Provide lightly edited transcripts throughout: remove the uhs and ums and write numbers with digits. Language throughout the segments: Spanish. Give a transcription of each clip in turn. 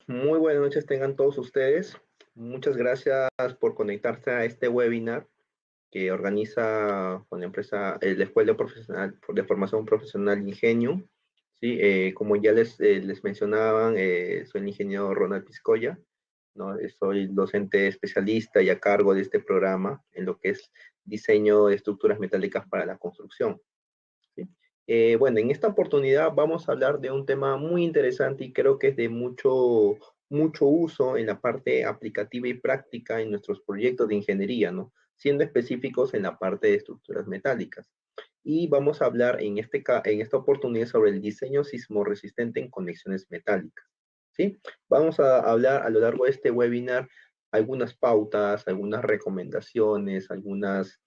Muy buenas noches tengan todos ustedes. Muchas gracias por conectarse a este webinar que organiza con la empresa, la Escuela Profesional de Formación Profesional Ingenio. Sí, como ya les mencionaban, soy el ingeniero Ronald Piscoya, ¿no? Soy docente especialista y a cargo de este programa en lo que es diseño de estructuras metálicas para la construcción. ¿Sí? Bueno, en esta oportunidad vamos a hablar de un tema muy interesante y creo que es de mucho uso en la parte aplicativa y práctica en nuestros proyectos de ingeniería, ¿no? Siendo específicos en la parte de estructuras metálicas. Y vamos a hablar en esta oportunidad sobre el diseño sismorresistente en conexiones metálicas. ¿Sí? Vamos a hablar a lo largo de este webinar algunas pautas, algunas recomendaciones, algunos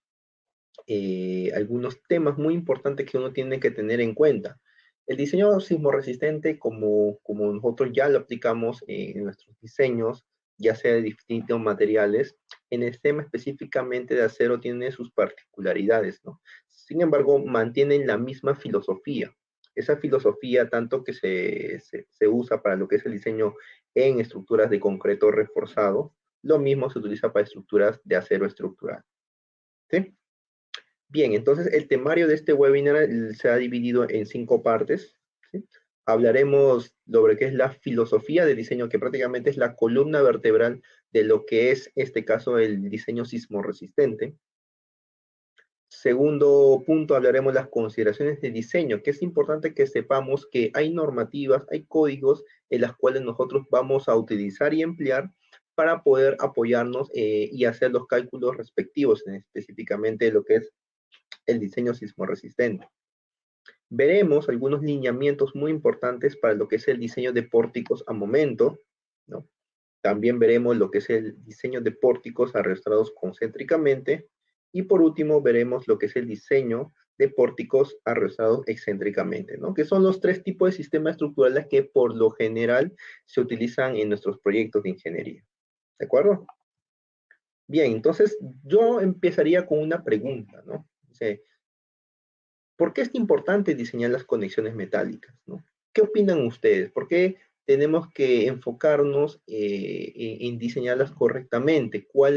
temas muy importantes que uno tiene que tener en cuenta. El diseño sismorresistente, como nosotros ya lo aplicamos en nuestros diseños, ya sea de distintos materiales, en el tema específicamente de acero tiene sus particularidades, ¿no? Sin embargo, mantienen la misma filosofía. Esa filosofía tanto que se usa para lo que es el diseño en estructuras de concreto reforzado, lo mismo se utiliza para estructuras de acero estructural. ¿Sí? Bien, entonces el temario de este webinar se ha dividido en 5 partes. ¿Sí? Hablaremos sobre qué es la filosofía de diseño, que prácticamente es la columna vertebral de lo que es, este caso, el diseño sismorresistente. Segundo punto, hablaremos las consideraciones de diseño, que es importante que sepamos que hay normativas, hay códigos en las cuales nosotros vamos a utilizar y emplear para poder apoyarnos y hacer los cálculos respectivos, específicamente lo que es el diseño sismorresistente. Veremos algunos lineamientos muy importantes para lo que es el diseño de pórticos a momento, ¿no? También veremos lo que es el diseño de pórticos arrastrados concéntricamente. Y por último, veremos lo que es el diseño de pórticos arrastrados excéntricamente, ¿no? Que son los 3 tipos de sistemas estructurales que por lo general se utilizan en nuestros proyectos de ingeniería. ¿De acuerdo? Bien, entonces yo empezaría con una pregunta, ¿no? Dice, ¿por qué es importante diseñar las conexiones metálicas, ¿no? ¿Qué opinan ustedes? ¿Por qué tenemos que enfocarnos en diseñarlas correctamente? Como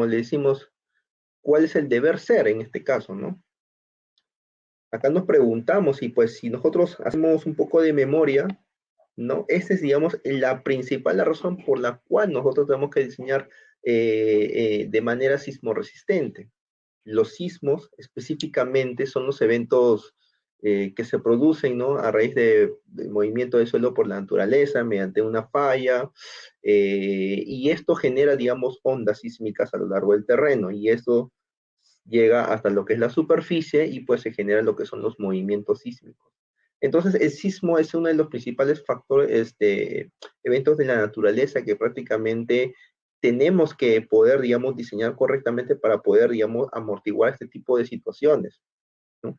le decimos, cuál es el deber ser en este caso, ¿no? Acá nos preguntamos y pues si nosotros hacemos un poco de memoria, ¿no? Esa es, digamos, la principal razón por la cual nosotros tenemos que diseñar de manera sismorresistente. Los sismos específicamente son los eventos que se producen, ¿no? A raíz del movimiento del suelo por la naturaleza, mediante una falla, y esto genera, digamos, ondas sísmicas a lo largo del terreno, y eso llega hasta lo que es la superficie y pues se generan lo que son los movimientos sísmicos. Entonces, el sismo es uno de los principales factores, eventos de la naturaleza que prácticamente tenemos que poder, digamos, diseñar correctamente para poder, digamos, amortiguar este tipo de situaciones, ¿no?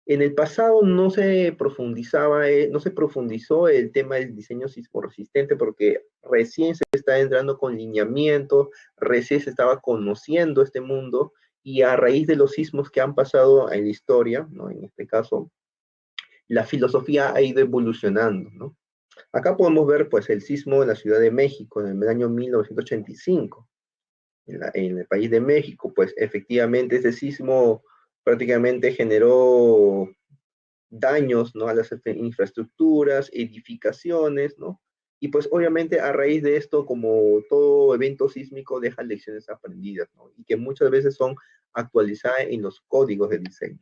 En el pasado no se profundizó el tema del diseño sismorresistente porque recién se está entrando con lineamientos, recién se estaba conociendo este mundo y a raíz de los sismos que han pasado en la historia, ¿no? En este caso, la filosofía ha ido evolucionando, ¿no? Acá podemos ver pues el sismo de la Ciudad de México en el año 1985 en el país de México, pues efectivamente ese sismo prácticamente generó daños, ¿no? A las infraestructuras, edificaciones, ¿no? Y pues obviamente a raíz de esto, como todo evento sísmico, deja lecciones aprendidas, ¿no? Y que muchas veces son actualizadas en los códigos de diseño.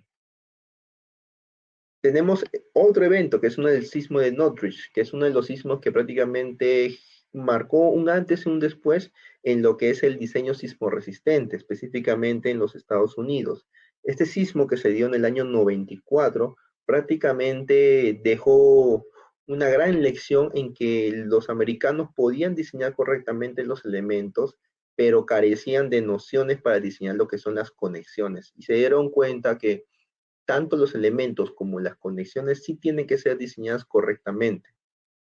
Tenemos otro evento que es uno del sismo de Northridge, que es uno de los sismos que prácticamente marcó un antes y un después en lo que es el diseño sismorresistente, específicamente en los Estados Unidos. Este sismo que se dio en el año 94 prácticamente dejó una gran lección en que los americanos podían diseñar correctamente los elementos, pero carecían de nociones para diseñar lo que son las conexiones. Y se dieron cuenta que tanto los elementos como las conexiones sí tienen que ser diseñadas correctamente.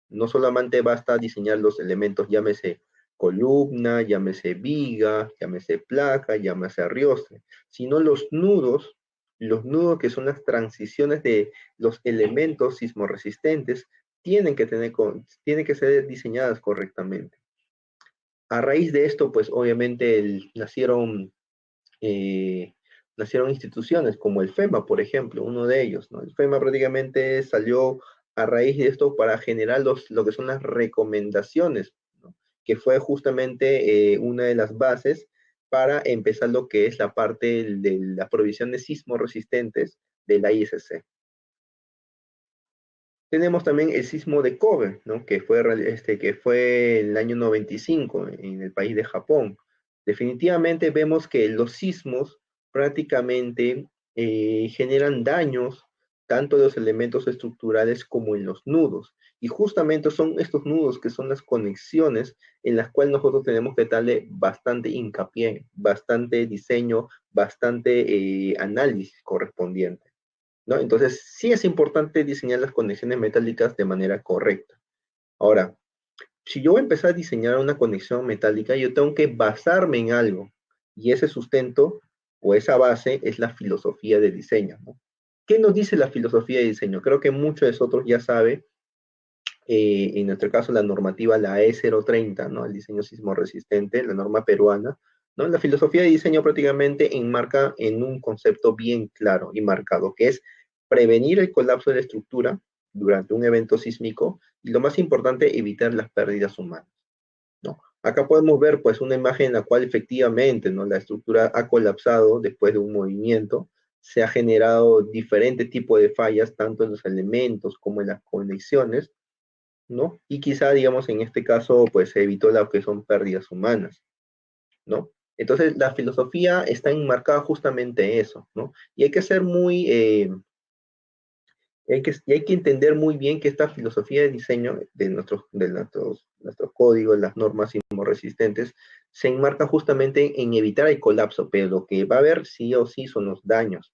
No solamente basta diseñar los elementos, llámese columna, llámese viga, llámese placa, llámese arriostre, sino los nudos que son las transiciones de los elementos sismorresistentes, tienen que ser diseñadas correctamente. A raíz de esto, pues obviamente eh, nacieron instituciones como el FEMA, por ejemplo, uno de ellos, ¿no? El FEMA prácticamente salió a raíz de esto para generar lo que son las recomendaciones, ¿no? Que fue justamente una de las bases para empezar lo que es la parte de la provisión de sismos resistentes de la ISC. Tenemos también el sismo de Kobe, ¿no? Que fue en el año 95 en el país de Japón. Definitivamente vemos que los sismos prácticamente generan daños tanto en los elementos estructurales como en los nudos. Y justamente son estos nudos que son las conexiones en las cuales nosotros tenemos que darle bastante hincapié, bastante diseño, bastante análisis correspondiente, ¿no? Entonces, sí es importante diseñar las conexiones metálicas de manera correcta. Ahora, si yo voy a empezar a diseñar una conexión metálica, yo tengo que basarme en algo. Y ese sustento o esa base es la filosofía de diseño, ¿no? ¿Qué nos dice la filosofía de diseño? Creo que muchos de nosotros ya saben, en nuestro caso la normativa, la E030, ¿no? El diseño sismo resistente, la norma peruana, ¿no? La filosofía de diseño prácticamente enmarca en un concepto bien claro y marcado, que es prevenir el colapso de la estructura durante un evento sísmico y lo más importante, evitar las pérdidas humanas, ¿no? Acá podemos ver pues una imagen en la cual efectivamente, ¿no? La estructura ha colapsado después de un movimiento, se ha generado diferentes tipos de fallas, tanto en los elementos como en las conexiones, ¿no? Y quizá, digamos, en este caso, pues se evitó lo que son pérdidas humanas, ¿no? Entonces, la filosofía está enmarcada justamente en eso, ¿no? Y hay que ser y hay que entender muy bien que esta filosofía de diseño nuestros códigos, las normas resistentes, se enmarca justamente en evitar el colapso, pero lo que va a haber sí o sí son los daños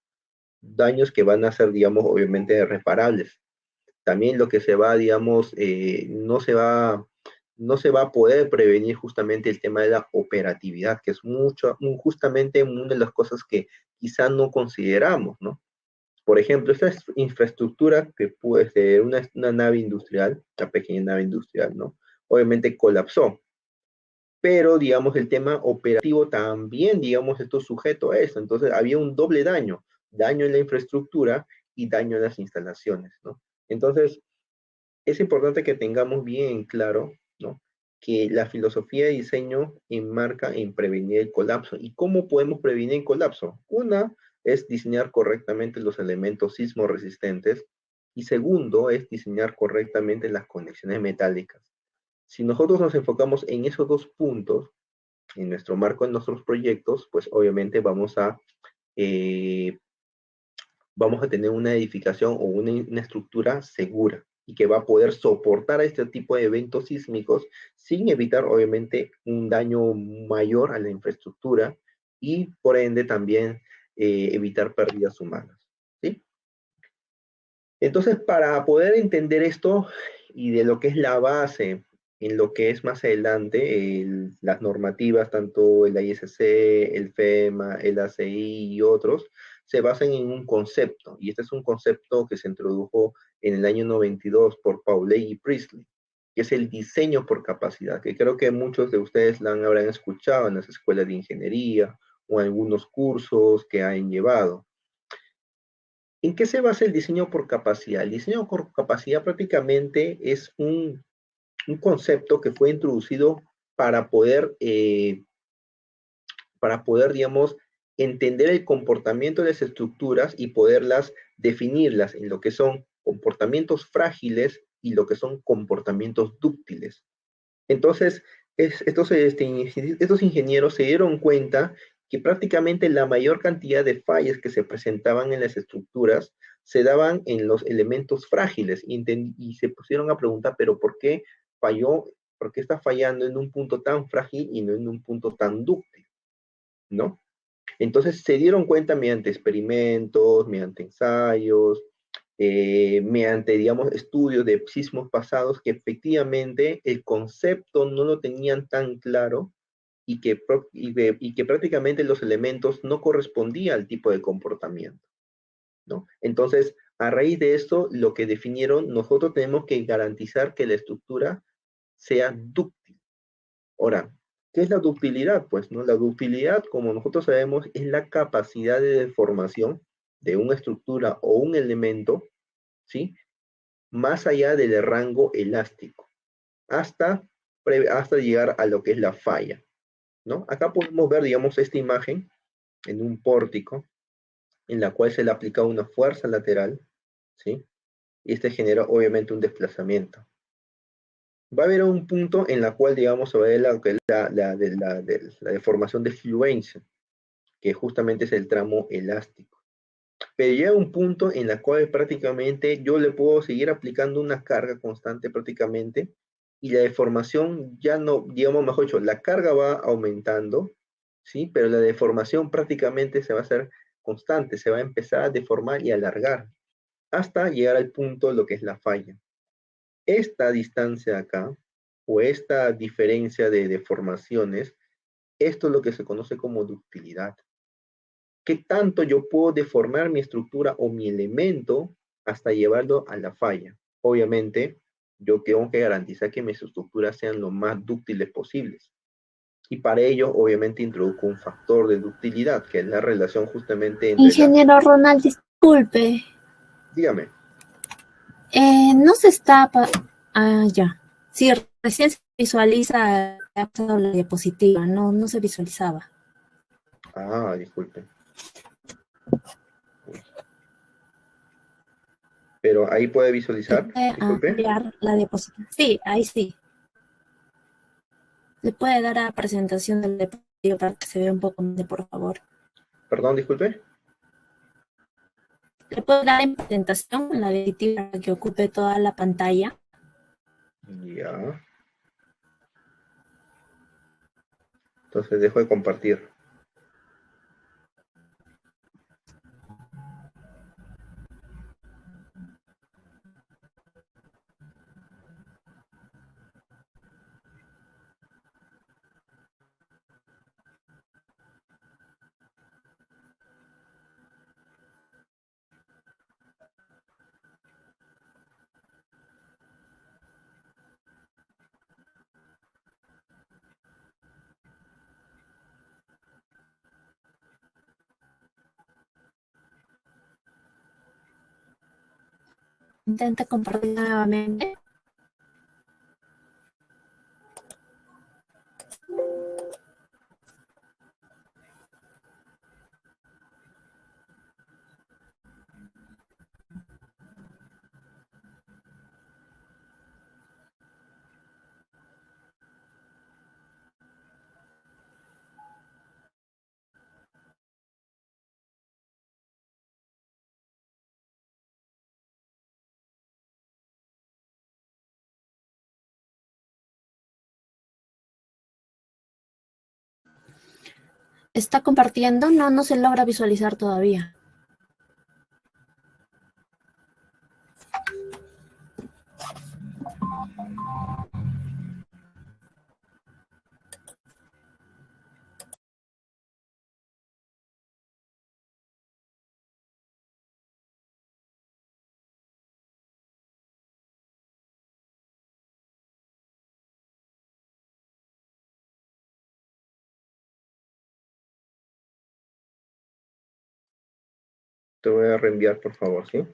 que van a ser, digamos, obviamente reparables. También lo que se va, digamos, no se va a poder prevenir justamente el tema de la operatividad, que es justamente una de las cosas que quizá no consideramos, ¿no? Por ejemplo, esta infraestructura que puede ser una nave industrial, una pequeña nave industrial, ¿no? Obviamente colapsó, pero, digamos, el tema operativo también, digamos, esto sujeto a eso. Entonces, había un doble daño en la infraestructura y daño en las instalaciones, ¿no? Entonces, es importante que tengamos bien claro, ¿no? Que la filosofía de diseño enmarca en prevenir el colapso. ¿Y cómo podemos prevenir el colapso? Una es diseñar correctamente los elementos sismo resistentes y segundo es diseñar correctamente las conexiones metálicas. Si nosotros nos enfocamos en esos dos puntos, en nuestro marco, en nuestros proyectos, pues obviamente eh, vamos a tener una edificación o una estructura segura y que va a poder soportar a este tipo de eventos sísmicos sin evitar, obviamente, un daño mayor a la infraestructura y, por ende, también evitar pérdidas humanas, ¿sí? Entonces, para poder entender esto y de lo que es la base en lo que es más adelante, las normativas, tanto el ISC, el FEMA, el ACI y otros, se basan en un concepto, y este es un concepto que se introdujo en el año 92 por Paulet y Priestley, que es el diseño por capacidad, que creo que muchos de ustedes la habrán escuchado en las escuelas de ingeniería o en algunos cursos que han llevado. ¿En qué se basa el diseño por capacidad? El diseño por capacidad prácticamente es un concepto que fue introducido para poder, digamos, entender el comportamiento de las estructuras y poderlas definirlas en lo que son comportamientos frágiles y lo que son comportamientos dúctiles. Entonces, estos ingenieros se dieron cuenta que prácticamente la mayor cantidad de fallas que se presentaban en las estructuras se daban en los elementos frágiles y se pusieron a preguntar, pero ¿por qué falló? ¿Por qué está fallando en un punto tan frágil y no en un punto tan dúctil? ¿No? Entonces se dieron cuenta mediante experimentos, mediante ensayos, mediante, digamos, estudios de sismos pasados que efectivamente el concepto no lo tenían tan claro y que prácticamente los elementos no correspondían al tipo de comportamiento, ¿no? Entonces, A raíz de esto, lo que definieron, nosotros tenemos que garantizar que la estructura sea dúctil. Ahora, ¿qué es la ductilidad? Pues, ¿no? La ductilidad, como nosotros sabemos, es la capacidad de deformación de una estructura o un elemento, ¿sí? Más allá del rango elástico, hasta, hasta llegar a lo que es la falla, ¿no? Acá podemos ver, digamos, esta imagen en un pórtico, en la cual se le aplica una fuerza lateral, ¿sí? Y este genera obviamente un desplazamiento. Va a haber un punto en la cual, digamos, se va a ver la deformación de fluencia, que justamente es el tramo elástico. Pero llega un punto en la cual prácticamente yo le puedo seguir aplicando una carga constante prácticamente y la deformación ya no, digamos, mejor dicho, la carga va aumentando, ¿sí? Pero la deformación prácticamente se va a hacer constante, se va a empezar a deformar y alargar hasta llegar al punto de lo que es la falla. Esta distancia acá, o esta diferencia de deformaciones, esto es lo que se conoce como ductilidad. ¿Qué tanto yo puedo deformar mi estructura o mi elemento hasta llevarlo a la falla? Obviamente, yo tengo que garantizar que mis estructuras sean lo más dúctiles posibles. Y para ello, obviamente, introduzco un factor de ductilidad, que es la relación justamente entre la... Ingeniero Ronald, disculpe. Dígame. No se está... ya. Sí, recién se visualiza la diapositiva, no se visualizaba. Ah, disculpe. Pero ahí puede ¿Se visualizar, puede disculpe. ampliar la diapositiva? Sí, ahí sí. ¿Le puede dar a la presentación del diapositiva para que se vea un poco más, por favor? Perdón, disculpe. ¿Le puedo dar en presentación la diapositiva para que ocupe toda la pantalla? Ya. Entonces dejo de compartir. Intenta compartir nuevamente. ¿Está compartiendo? No se logra visualizar todavía. Te voy a reenviar, por favor, ¿sí?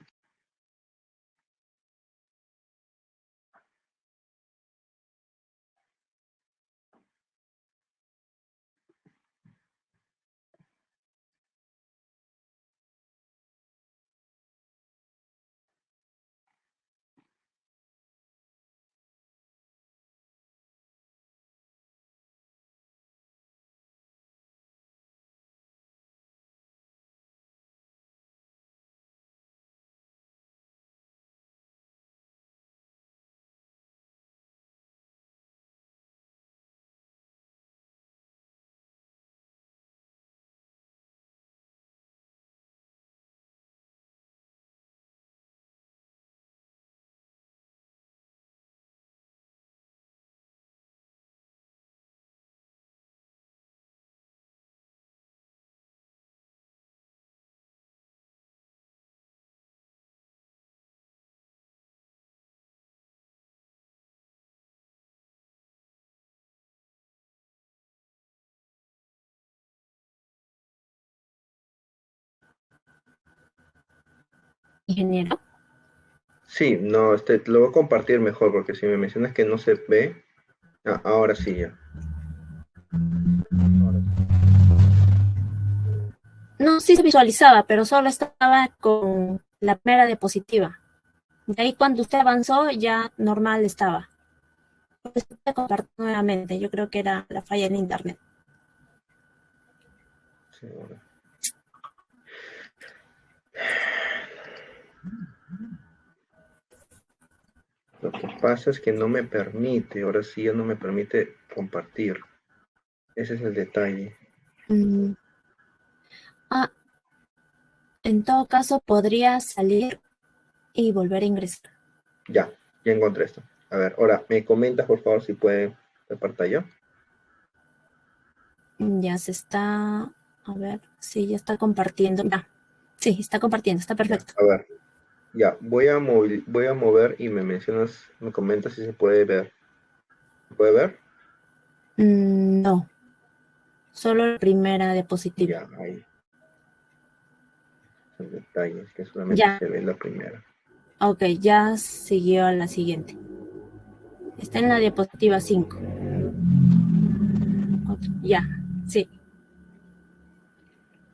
ingeniero. Sí, no, lo voy a compartir mejor porque si me mencionas que no se ve, ahora sí ya. Ahora sí. No, sí se visualizaba, pero solo estaba con la primera diapositiva. De ahí cuando usted avanzó ya normal estaba. Pues voy a compartir nuevamente. Yo creo que era la falla en internet. Sí, ahora. Lo que pasa es que no me permite, ahora sí ya no me permite compartir. Ese es el detalle. Mm, Ah, en todo caso podría salir y volver a ingresar. Ya encontré esto. A ver, ahora, ¿me comentas por favor si puede la pantalla? Ya se está, a ver, sí, ya está compartiendo. Ya, sí, está compartiendo, está Ya, perfecto. a ver, ya, voy a mover y me comentas si se puede ver. ¿Se puede ver? No, solo la primera diapositiva. Ya, ahí. El detalle es que solamente Ya, se ve la primera. ok, ya siguió a la siguiente. Está en la diapositiva 5. Ya, sí.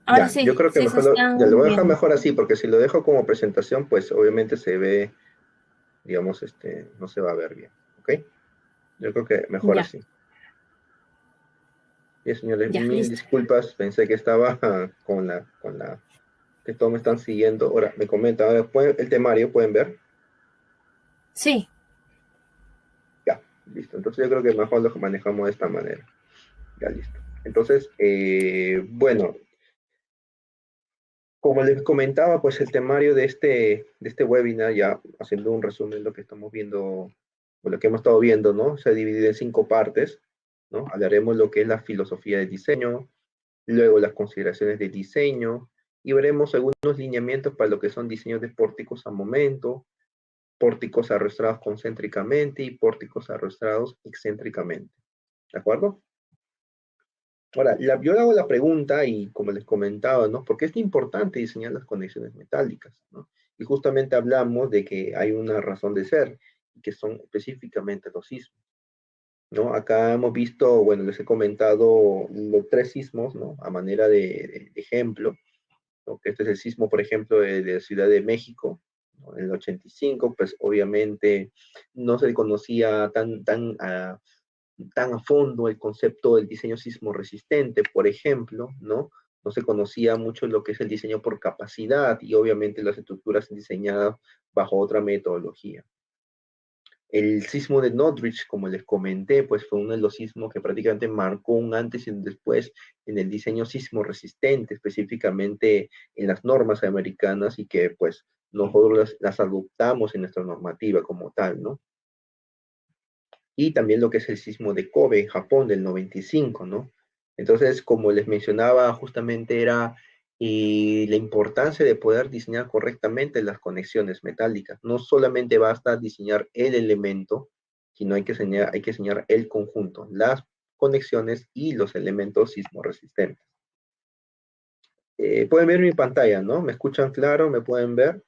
Ahora Ya, yo sí, creo que sí se mejor ya lo están voy a dejar viendo. mejor así, porque si lo dejo como presentación, pues obviamente se ve, digamos, no se va a ver bien. ¿Ok? Yo creo que mejor Ya, así. Bien, señores, ya, mil listo. disculpas, pensé que estaba que todos me están siguiendo. Ahora, me comenta, ahora el temario, ¿pueden ver? Sí, Ya, listo. Entonces yo creo que mejor lo manejamos de esta manera. Ya, listo. Entonces, bueno, como les comentaba, pues el temario de este webinar, ya haciendo un resumen de lo que estamos viendo, o lo que hemos estado viendo, ¿no? Se ha dividido en 5 partes, ¿no? Hablaremos lo que es la filosofía de diseño, luego las consideraciones de diseño, y veremos algunos lineamientos para lo que son diseños de pórticos a momento, pórticos arrastrados concéntricamente y pórticos arrastrados excéntricamente. ¿De acuerdo? Ahora, yo le hago la pregunta y como les comentaba, ¿no? ¿Por qué es importante diseñar las conexiones metálicas? ¿No? Y justamente hablamos de que hay una razón de ser, que son específicamente los sismos, ¿no? Acá hemos visto, bueno, les he comentado los 3 sismos, ¿no? A manera de ejemplo, ¿no? Que este es el sismo, por ejemplo, de Ciudad de México, ¿no? En el 85, pues obviamente no se conocía tan a fondo el concepto del diseño sismo resistente, por ejemplo, ¿no? No se conocía mucho lo que es el diseño por capacidad y obviamente las estructuras diseñadas bajo otra metodología. El sismo de Northridge, como les comenté, pues fue uno de los sismos que prácticamente marcó un antes y un después en el diseño sismo resistente, específicamente en las normas americanas y que pues nosotros las adoptamos en nuestra normativa como tal, ¿no? Y también lo que es el sismo de Kobe en Japón del 95, ¿no? Entonces, como les mencionaba, justamente era la importancia de poder diseñar correctamente las conexiones metálicas. No solamente basta diseñar el elemento, sino hay que diseñar el conjunto, las conexiones y los elementos sismo resistentes. Pueden ver mi pantalla, ¿no? ¿Me escuchan claro? ¿Me pueden ver?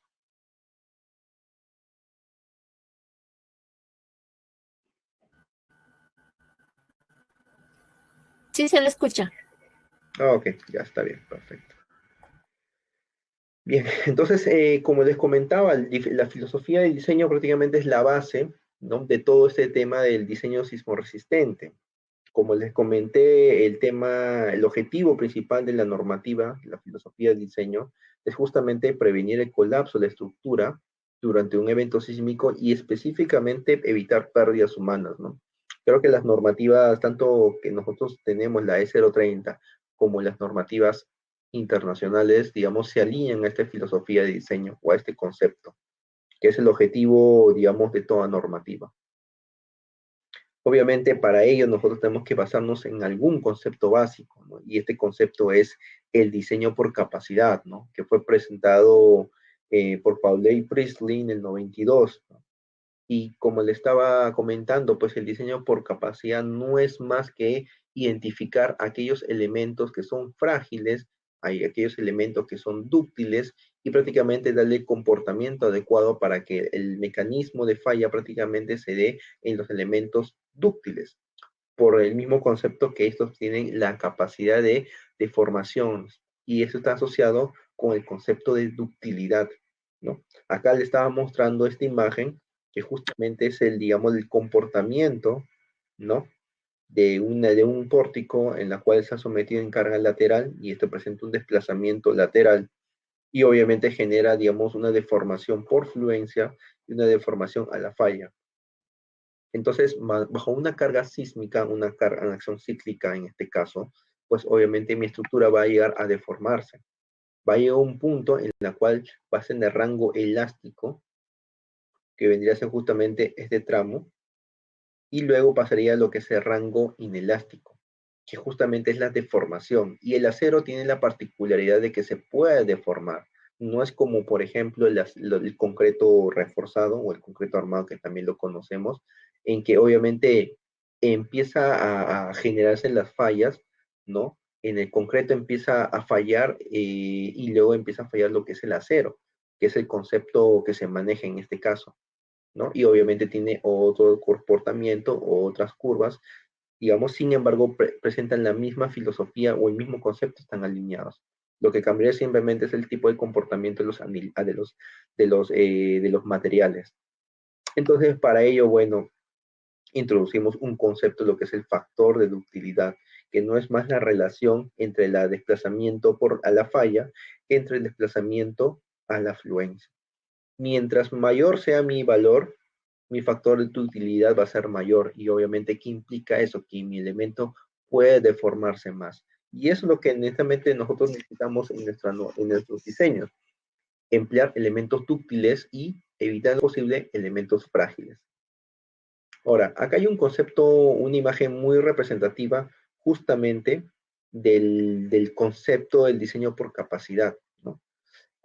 sí se le escucha. Ok, ya está bien, perfecto. Bien, entonces, como les comentaba, la filosofía del diseño prácticamente es la base, ¿no? De todo este tema del diseño sismorresistente. Como les comenté, el objetivo principal de la normativa, la filosofía del diseño, es justamente prevenir el colapso de la estructura durante un evento sísmico y específicamente evitar pérdidas humanas, ¿no? Creo que las normativas, tanto que nosotros tenemos, la E030, como las normativas internacionales, digamos, se alinean a esta filosofía de diseño o a este concepto, que es el objetivo, digamos, de toda normativa. Obviamente, para ello nosotros tenemos que basarnos en algún concepto básico, ¿no? Y este concepto es el diseño por capacidad, ¿no? Que fue presentado por Pauley Priestley en el 92, ¿no? Y como le estaba comentando, pues el diseño por capacidad no es más que identificar aquellos elementos que son frágiles, hay aquellos elementos que son dúctiles y prácticamente darle el comportamiento adecuado para que el mecanismo de falla prácticamente se dé en los elementos dúctiles, por el mismo concepto que estos tienen la capacidad de deformación, y eso está asociado con el concepto de ductilidad, ¿no? Acá le estaba mostrando esta imagen que justamente es el, digamos, el comportamiento, ¿no? De un pórtico en la cual está sometido en carga lateral y esto presenta un desplazamiento lateral y obviamente genera, digamos, una deformación por fluencia y una deformación a la falla. Entonces, bajo una carga sísmica, una acción cíclica en este caso, pues obviamente mi estructura va a llegar a deformarse. Va a llegar a un punto en el cual va a ser de rango elástico, que vendría a ser justamente este tramo, y luego pasaría a lo que es el rango inelástico, que justamente es la deformación. Y el acero tiene la particularidad de que se puede deformar. No es como, por ejemplo, el concreto reforzado o el concreto armado, que también lo conocemos, en que obviamente empieza a generarse las fallas, ¿no? En el concreto empieza a fallar y luego empieza a fallar lo que es el acero, que es el concepto que se maneja en este caso, ¿no? Y obviamente tiene otro comportamiento o otras curvas, digamos, sin embargo, presentan la misma filosofía o el mismo concepto, están alineados. Lo que cambiaría simplemente es el tipo de comportamiento de los materiales. Entonces, para ello, bueno, introducimos un concepto, lo que es el factor de ductilidad, que no es más la relación entre el desplazamiento a la falla que entre el desplazamiento a la fluencia. Mientras mayor sea mi valor, mi factor de utilidad va a ser mayor. Y obviamente, ¿qué implica eso? Que mi elemento puede deformarse más. Y eso es lo que netamente nosotros necesitamos en nuestros diseños. Emplear elementos dúctiles y evitar lo posible elementos frágiles. Ahora, acá hay un concepto, una imagen muy representativa justamente del concepto del diseño por capacidad, ¿no?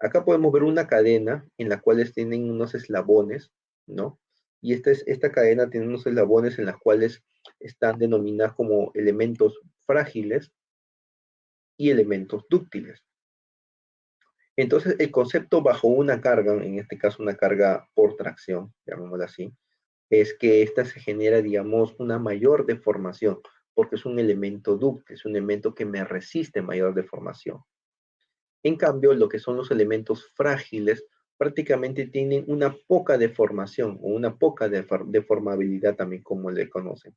Acá podemos ver una cadena en la cual tienen unos eslabones, ¿no? Y esta cadena tiene unos eslabones en las cuales están denominados como elementos frágiles y elementos dúctiles. Entonces, el concepto bajo una carga, en este caso una carga por tracción, llamémosla así, es que esta se genera, digamos, una mayor deformación, porque es un elemento dúctil, es un elemento que me resiste mayor deformación. En cambio, lo que son los elementos frágiles prácticamente tienen una poca deformación o una poca deformabilidad también, como le conocen.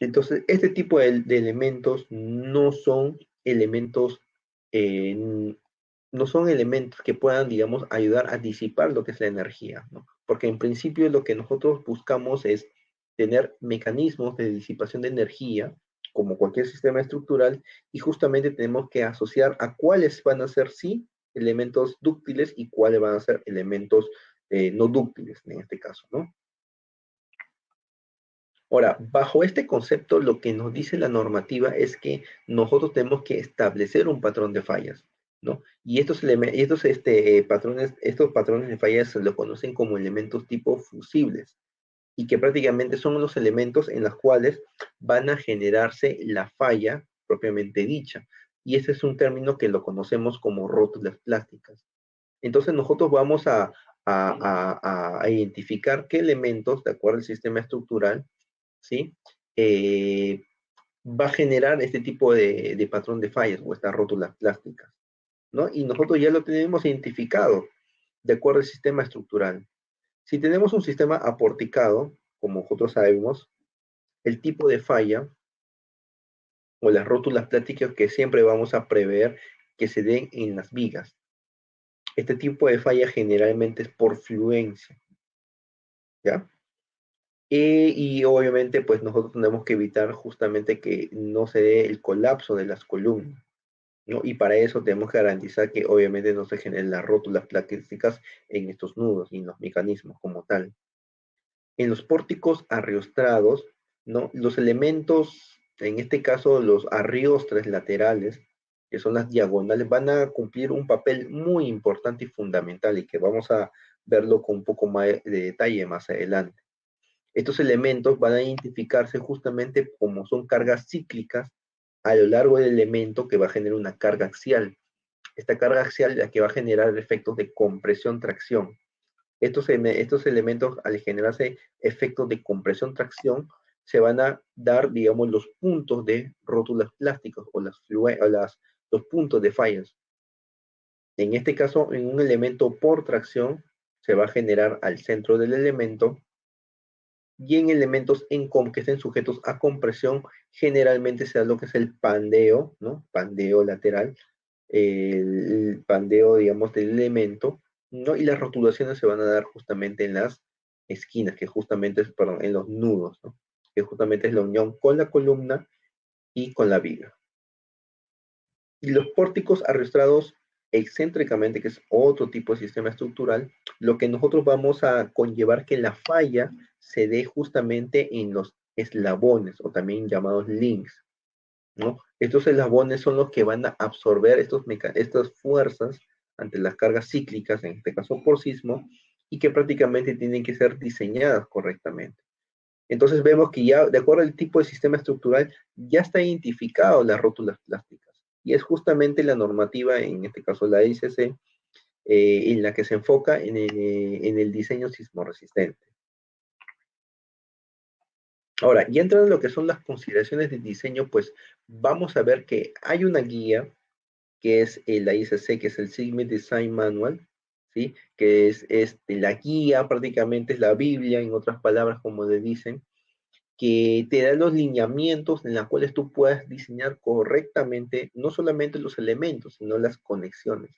Entonces, este tipo de elementos no son elementos, eh, no son elementos que puedan, digamos, ayudar a disipar lo que es la energía, ¿no? Porque en principio lo que nosotros buscamos es tener mecanismos de disipación de energía, como cualquier sistema estructural, y justamente tenemos que asociar a cuáles van a ser, sí, elementos dúctiles y cuáles van a ser elementos no dúctiles, en este caso, ¿no? Ahora, bajo este concepto, lo que nos dice la normativa es que nosotros tenemos que establecer un patrón de fallas, ¿no? Y estos patrones de fallas se los conocen como elementos tipo fusibles y que prácticamente son los elementos en los cuales van a generarse la falla propiamente dicha. Y ese es un término que lo conocemos como rótulas plásticas. Entonces nosotros vamos a identificar qué elementos, de acuerdo al sistema estructural, ¿sí? Eh, Va a generar este tipo de patrón de fallas o estas rótulas plásticas, ¿no? Y nosotros ya lo tenemos identificado de acuerdo al sistema estructural. Si tenemos un sistema aporticado, como nosotros sabemos, el tipo de falla o las rótulas plásticas que siempre vamos a prever que se den en las vigas. Este tipo de falla generalmente es por fluencia, ¿ya? Y obviamente, pues nosotros tenemos que evitar justamente que no se dé el colapso de las columnas, ¿no? Y para eso tenemos que garantizar que obviamente no se generen las rótulas plásticas en estos nudos y en los mecanismos como tal. En los pórticos arriostrados, ¿no? Los elementos, en este caso los arriostres laterales, que son las diagonales, van a cumplir un papel muy importante y fundamental y que vamos a verlo con un poco más de detalle más adelante. Estos elementos van a identificarse justamente como son cargas cíclicas a lo largo del elemento que va a generar una carga axial. Esta carga axial es la que va a generar efectos de compresión-tracción. Estos elementos, al generarse efectos de compresión-tracción, se van a dar, digamos, los puntos de rótulas plásticos o los puntos de fallas. En este caso, en un elemento por tracción, se va a generar al centro del elemento, y en elementos que estén sujetos a compresión, generalmente se da lo que es el pandeo, ¿no? Pandeo lateral, el pandeo, digamos, del elemento, ¿no? Y las rotulaciones se van a dar justamente en las esquinas, que justamente es, perdón, en los nudos, ¿no? Que justamente es la unión con la columna y con la viga. Y los pórticos arrastrados excéntricamente, que es otro tipo de sistema estructural, lo que nosotros vamos a conllevar que la falla se dé justamente en los eslabones, o también llamados links, ¿no? Estos eslabones son los que van a absorber estas fuerzas ante las cargas cíclicas, en este caso por sismo, y que prácticamente tienen que ser diseñadas correctamente. Entonces vemos que ya, de acuerdo al tipo de sistema estructural, ya está identificado las rótulas plásticas. Y es justamente la normativa, en este caso la ICC, en la que se enfoca en el diseño sismoresistente. Ahora, ya entrando en lo que son las consideraciones de diseño, pues vamos a ver que hay una guía, que es la ICC, que es el Sigma Design Manual, ¿sí? Que es la guía, prácticamente es la Biblia, en otras palabras, como le dicen, que te da los lineamientos en los cuales tú puedas diseñar correctamente no solamente los elementos, sino las conexiones.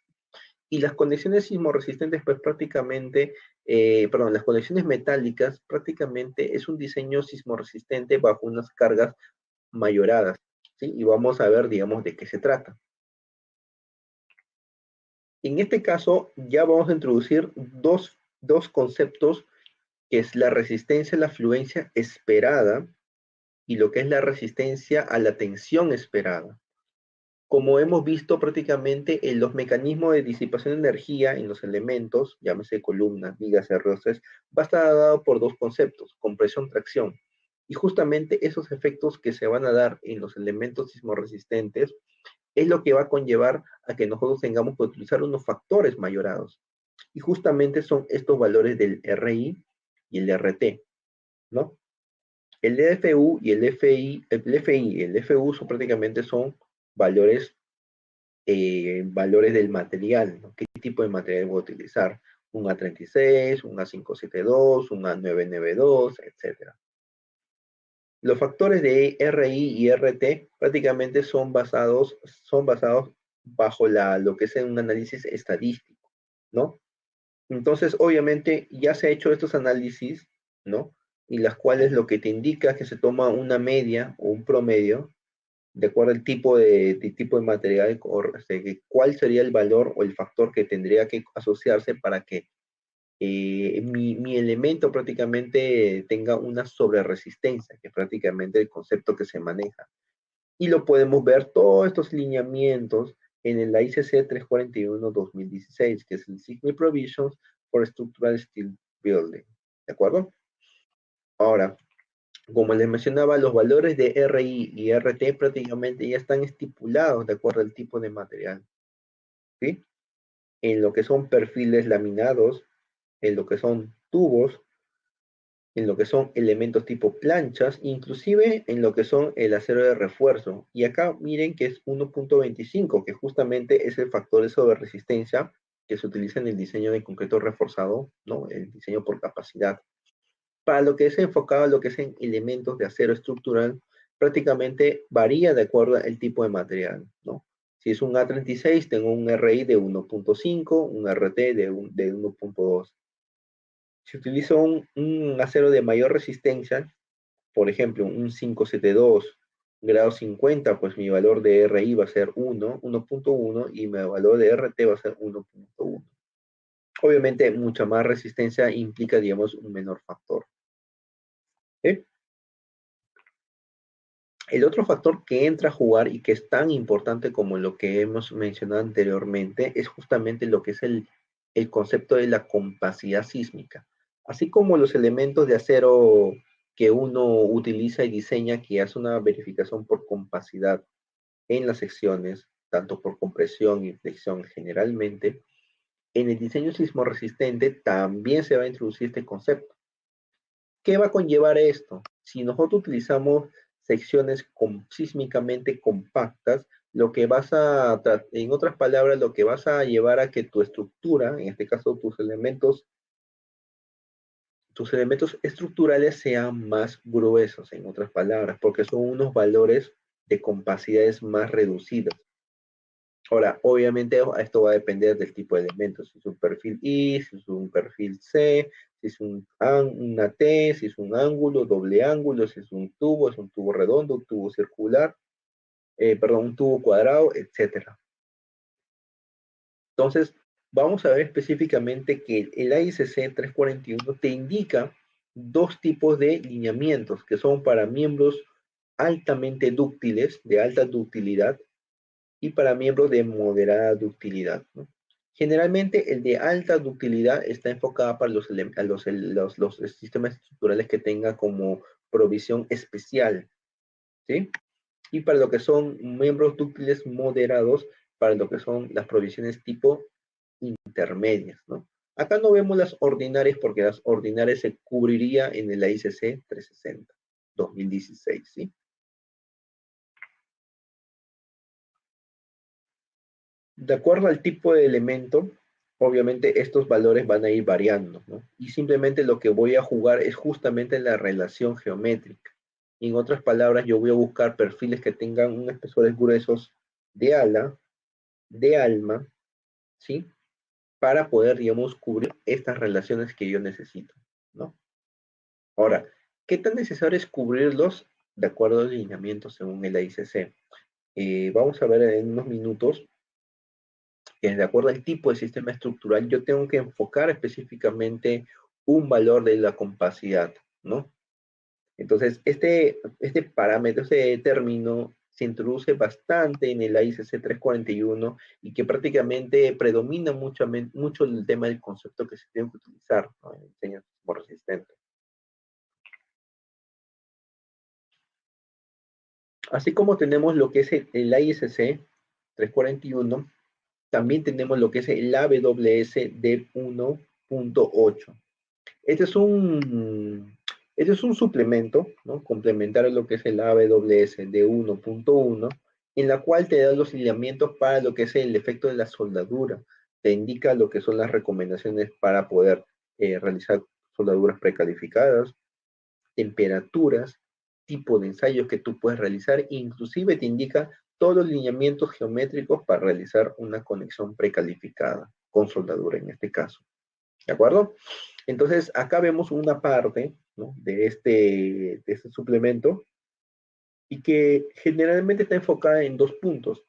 Y las conexiones sismoresistentes, pues prácticamente, perdón, las conexiones metálicas prácticamente es un diseño sismoresistente bajo unas cargas mayoradas, ¿sí? Y vamos a ver, digamos, de qué se trata. En este caso, ya vamos a introducir dos conceptos, que es la resistencia a la fluencia esperada y lo que es la resistencia a la tensión esperada. Como hemos visto prácticamente en los mecanismos de disipación de energía en los elementos, llámese columnas, vigas, cerrosas, va a estar dado por dos conceptos, compresión-tracción. Y justamente esos efectos que se van a dar en los elementos sismoresistentes es lo que va a conllevar a que nosotros tengamos que utilizar unos factores mayorados. Y justamente son estos valores del RI y el RT, ¿no? El FU y el FI, y el FU prácticamente son valores, valores del material, ¿no? ¿Qué tipo de material voy a utilizar? Un A36, un A572, un A992, etc. Los factores de RI y RT prácticamente son basados bajo lo que es un análisis estadístico, ¿no? Entonces, obviamente, ya se ha hecho estos análisis, ¿no? Y las cuales lo que te indica es que se toma una media o un promedio, de acuerdo al tipo de material, cuál sería el valor o el factor que tendría que asociarse para que mi elemento prácticamente tenga una sobreresistencia, que es prácticamente el concepto que se maneja. Y lo podemos ver todos estos lineamientos en el ICC 341-2016, que es el Signal Provisions for Structural Steel Building. ¿De acuerdo? Ahora, como les mencionaba, los valores de RI y RT prácticamente ya están estipulados de acuerdo al tipo de material, ¿sí? En lo que son perfiles laminados, en lo que son tubos, en lo que son elementos tipo planchas, inclusive en lo que son el acero de refuerzo. Y acá miren que es 1.25, que justamente es el factor de sobreresistencia que se utiliza en el diseño de concreto reforzado, ¿no? El diseño por capacidad. Para lo que es enfocado a lo que es en elementos de acero estructural, prácticamente varía de acuerdo al tipo de material, ¿no? Si es un A36, tengo un RI de 1.5, un RT de 1.2. Si utilizo un acero de mayor resistencia, por ejemplo, un 572 grado 50, pues mi valor de RI va a ser 1.1 y mi valor de RT va a ser 1.1. Obviamente, mucha más resistencia implica, digamos, un menor factor. ¿Sí? El otro factor que entra a jugar y que es tan importante como lo que hemos mencionado anteriormente es justamente lo que es el concepto de la compacidad sísmica. Así como los elementos de acero que uno utiliza y diseña, que hace una verificación por compacidad en las secciones, tanto por compresión y flexión generalmente, en el diseño sismorresistente también se va a introducir este concepto. ¿Qué va a conllevar esto? Si nosotros utilizamos secciones sísmicamente compactas, lo que vas a, en otras palabras, lo que vas a llevar a que tu estructura, en este caso tus elementos estructurales sean más gruesos, en otras palabras, porque son unos valores de compacidades más reducidas. Ahora, obviamente esto va a depender del tipo de elementos, si es un perfil I, si es un perfil C, si es una T, si es un ángulo, doble ángulo, si es un tubo redondo, un tubo circular, perdón, un tubo cuadrado, etcétera. Entonces, vamos a ver específicamente que el AICC 341 te indica dos tipos de lineamientos que son para miembros altamente dúctiles, de alta ductilidad, y para miembros de moderada ductilidad, ¿no? Generalmente el de alta ductilidad está enfocado para los sistemas estructurales que tenga como provisión especial, ¿sí? Y para lo que son miembros dúctiles moderados, para lo que son las provisiones tipo intermedias, ¿no? Acá no vemos las ordinarias porque las ordinarias se cubriría en el AICC 360, 2016, ¿sí? De acuerdo al tipo de elemento, obviamente estos valores van a ir variando, ¿no? Y simplemente lo que voy a jugar es justamente la relación geométrica. En otras palabras, yo voy a buscar perfiles que tengan unos espesores gruesos de ala, de alma, ¿sí? Para poder, digamos, cubrir estas relaciones que yo necesito, ¿no? Ahora, ¿qué tan necesario es cubrirlos de acuerdo al lineamiento según el AICC? Vamos a ver en unos minutos que de acuerdo al tipo de sistema estructural, yo tengo que enfocar específicamente un valor de la compacidad, ¿no? Entonces, este parámetro, este término, se introduce bastante en el AICC 341 y que prácticamente predomina mucho el tema del concepto que se tiene que utilizar, ¿no?, en el diseño resistente. Así como tenemos lo que es el AICC 341, también tenemos lo que es el AWS D1.8. Este es un, este es un suplemento, ¿no?, complementario a lo que es el AWS de 1.1, en la cual te da los lineamientos para lo que es el efecto de la soldadura. Te indica lo que son las recomendaciones para poder realizar soldaduras precalificadas, temperaturas, tipo de ensayos que tú puedes realizar, e inclusive te indica todos los lineamientos geométricos para realizar una conexión precalificada, con soldadura en este caso. ¿De acuerdo? Entonces, acá vemos una parte, ¿no?, de este suplemento y que generalmente está enfocada en dos puntos.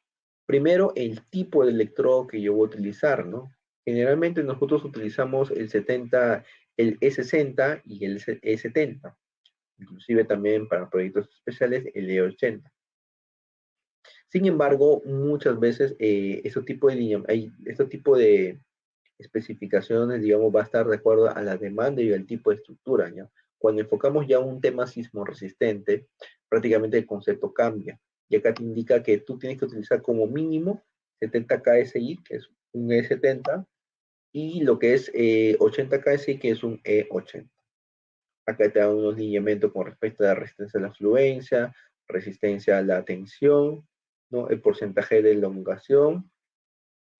Primero, el tipo de electrodo que yo voy a utilizar, ¿no? Generalmente nosotros utilizamos el 70, el E60 y el E70, inclusive también para proyectos especiales el E80. Sin embargo, muchas veces este tipo de especificaciones, digamos, va a estar de acuerdo a la demanda y al tipo de estructura, ¿ya? Cuando enfocamos ya un tema sismo resistente, prácticamente el concepto cambia. Y acá te indica que tú tienes que utilizar como mínimo 70 KSI, que es un E70, y lo que es 80 KSI, que es un E80. Acá te da unos lineamientos con respecto a la resistencia a la fluencia, resistencia a la tensión, ¿no?, el porcentaje de elongación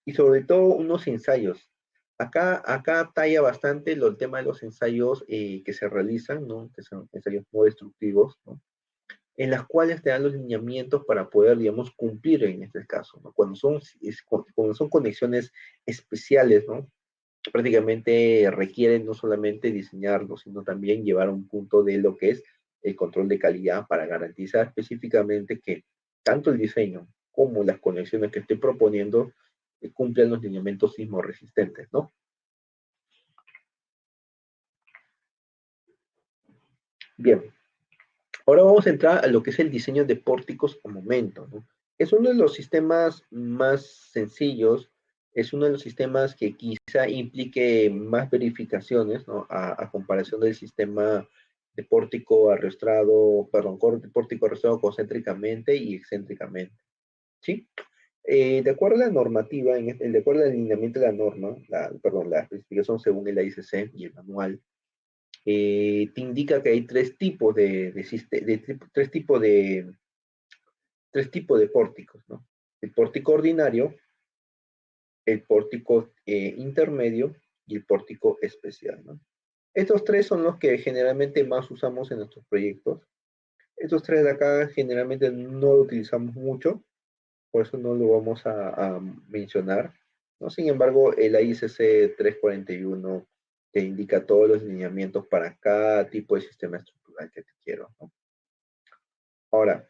y sobre todo unos ensayos. Acá talla bastante el tema de los ensayos que se realizan, ¿no?, que son ensayos muy destructivos, ¿no?, en las cuales te dan los lineamientos para poder, digamos, cumplir en este caso, ¿no? Cuando son conexiones especiales, ¿no?, prácticamente requieren no solamente diseñarlo, sino también llevar a un punto de lo que es el control de calidad para garantizar específicamente que tanto el diseño como las conexiones que estoy proponiendo cumplan los lineamientos sismo resistentes, ¿no? Bien, ahora vamos a entrar a lo que es el diseño de pórticos a momento, ¿no? Es uno de los sistemas más sencillos, es uno de los sistemas que quizá implique más verificaciones, ¿no?, a comparación del sistema de pórtico arrastrado, perdón, pórtico arrastrado concéntricamente y excéntricamente, ¿sí? De acuerdo a la normativa, de acuerdo al alineamiento de la norma, perdón, la especificación según el AICC y el manual, te indica que hay tres tipos de pórticos, ¿no? El pórtico ordinario, el pórtico intermedio y el pórtico especial, ¿no? Estos tres son los que generalmente más usamos en nuestros proyectos. Estos tres de acá generalmente no lo utilizamos mucho, por eso no lo vamos a mencionar, ¿no? Sin embargo, el AICC 341 te indica todos los lineamientos para cada tipo de sistema estructural que te quiero, ¿no? Ahora,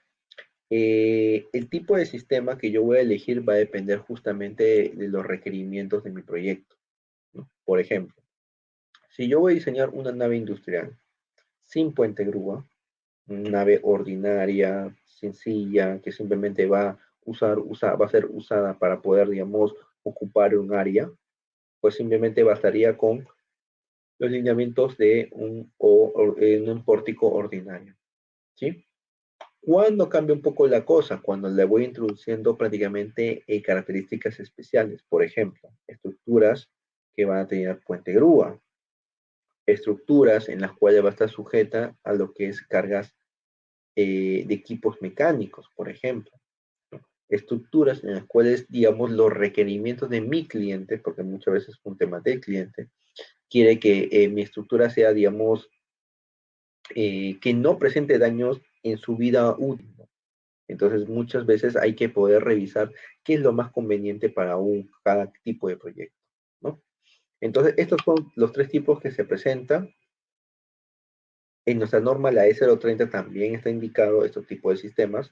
el tipo de sistema que yo voy a elegir va a depender justamente de los requerimientos de mi proyecto, ¿no? Por ejemplo, si yo voy a diseñar una nave industrial sin puente grúa, una nave ordinaria, sencilla, que simplemente va a ser usada para poder, digamos, ocupar un área, pues simplemente bastaría con los lineamientos de un pórtico ordinario, ¿sí? ¿Cuándo cambia un poco la cosa? Cuando le voy introduciendo prácticamente características especiales. Por ejemplo, estructuras que van a tener puente grúa, estructuras en las cuales va a estar sujeta a lo que es cargas de equipos mecánicos, por ejemplo. Estructuras en las cuales, digamos, los requerimientos de mi cliente, porque muchas veces es un tema del cliente, quiere que mi estructura sea, digamos, que no presente daños en su vida útil. Entonces, muchas veces hay que poder revisar qué es lo más conveniente para cada tipo de proyecto, ¿no? Entonces, estos son los tres tipos que se presentan. En nuestra norma, la E030, también está indicado estos tipos de sistemas,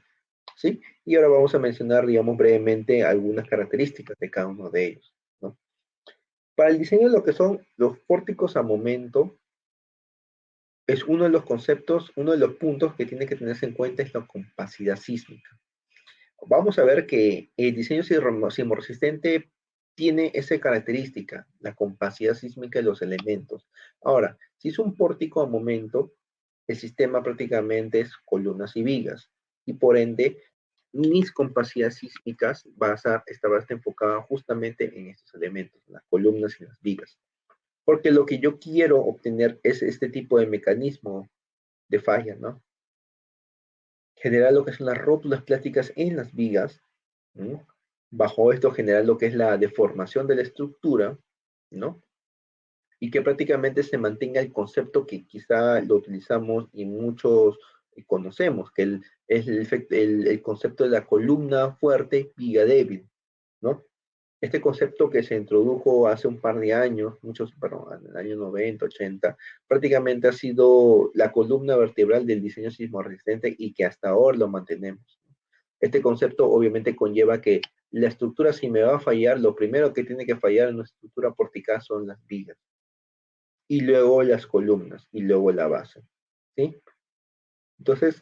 ¿sí? Y ahora vamos a mencionar, digamos, brevemente algunas características de cada uno de ellos, ¿no? Para el diseño de lo que son los pórticos a momento, es uno de los conceptos, uno de los puntos que tiene que tenerse en cuenta es la compacidad sísmica. Vamos a ver que el diseño sismorresistente tiene esa característica, la compacidad sísmica de los elementos. Ahora, si es un pórtico a momento, el sistema prácticamente es columnas y vigas, y por ende, mis compacidades sísmicas va a estar enfocada justamente en estos elementos, las columnas y las vigas. Porque lo que yo quiero obtener es este tipo de mecanismo de falla, ¿no? Generar lo que son las rótulas plásticas en las vigas, ¿no? Bajo esto generar lo que es la deformación de la estructura, ¿no? Y que prácticamente se mantenga el concepto que quizá lo utilizamos y muchos conocemos, que es el concepto de la columna fuerte, viga débil, ¿no? Este concepto que se introdujo hace un par de años, perdón, en el año 90, 80, prácticamente ha sido la columna vertebral del diseño sismorresistente y que hasta ahora lo mantenemos. Este concepto obviamente conlleva que la estructura, si me va a fallar, lo primero que tiene que fallar en una estructura porticada son las vigas, y luego las columnas, y luego la base, ¿sí? Entonces,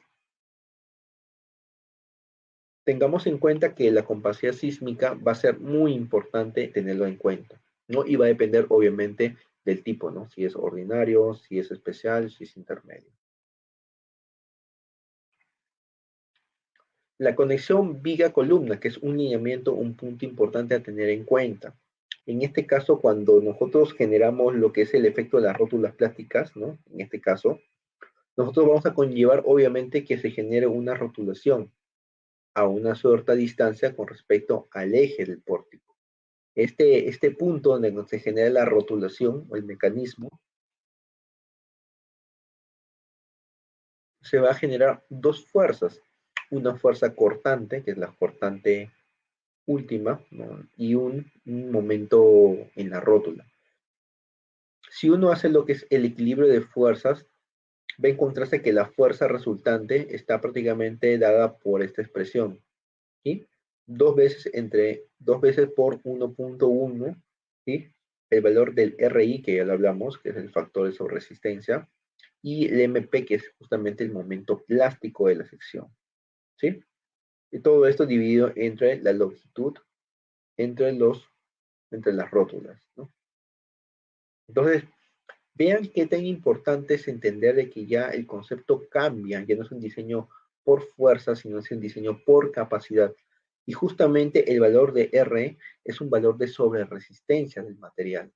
tengamos en cuenta que la compacidad sísmica va a ser muy importante tenerlo en cuenta, ¿no? Y va a depender obviamente del tipo, ¿no? Si es ordinario, si es especial, si es intermedio. La conexión viga-columna, que es un lineamiento, un punto importante a tener en cuenta. En este caso, cuando nosotros generamos lo que es el efecto de las rótulas plásticas, ¿no? En este caso, nosotros vamos a conllevar obviamente que se genere una rotulación a una cierta distancia con respecto al eje del pórtico. Este punto donde se genera la rotulación o el mecanismo, se va a generar dos fuerzas. Una fuerza cortante, que es la cortante última, ¿no? Y un momento en la rótula. Si uno hace lo que es el equilibrio de fuerzas, va a encontrarse que la fuerza resultante está prácticamente dada por esta expresión, ¿sí? Dos veces por 1.1, ¿sí? El valor del RI, que ya lo hablamos, que es el factor de sobresistencia, y el MP, que es justamente el momento plástico de la sección, ¿sí? Y todo esto dividido entre la longitud, entre, entre las rótulas, ¿no? Entonces, vean qué tan importante es entender de que ya el concepto cambia, ya no es un diseño por fuerza, sino es un diseño por capacidad. Y justamente el valor de R es un valor de sobreresistencia del material.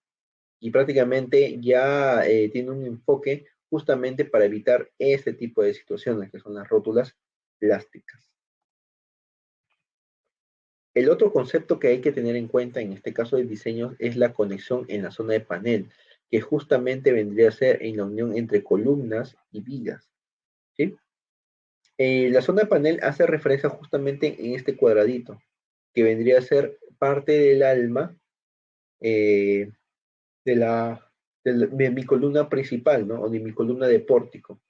Y prácticamente ya tiene un enfoque justamente para evitar este tipo de situaciones, que son las rótulas plásticas. El otro concepto que hay que tener en cuenta en este caso de diseño es la conexión en la zona de panel, que justamente vendría a ser en la unión entre columnas y vigas. ¿Sí? La zona de panel hace referencia justamente en este cuadradito, que vendría a ser parte del alma eh, de, de mi columna principal, ¿no? O de mi columna de pórtico.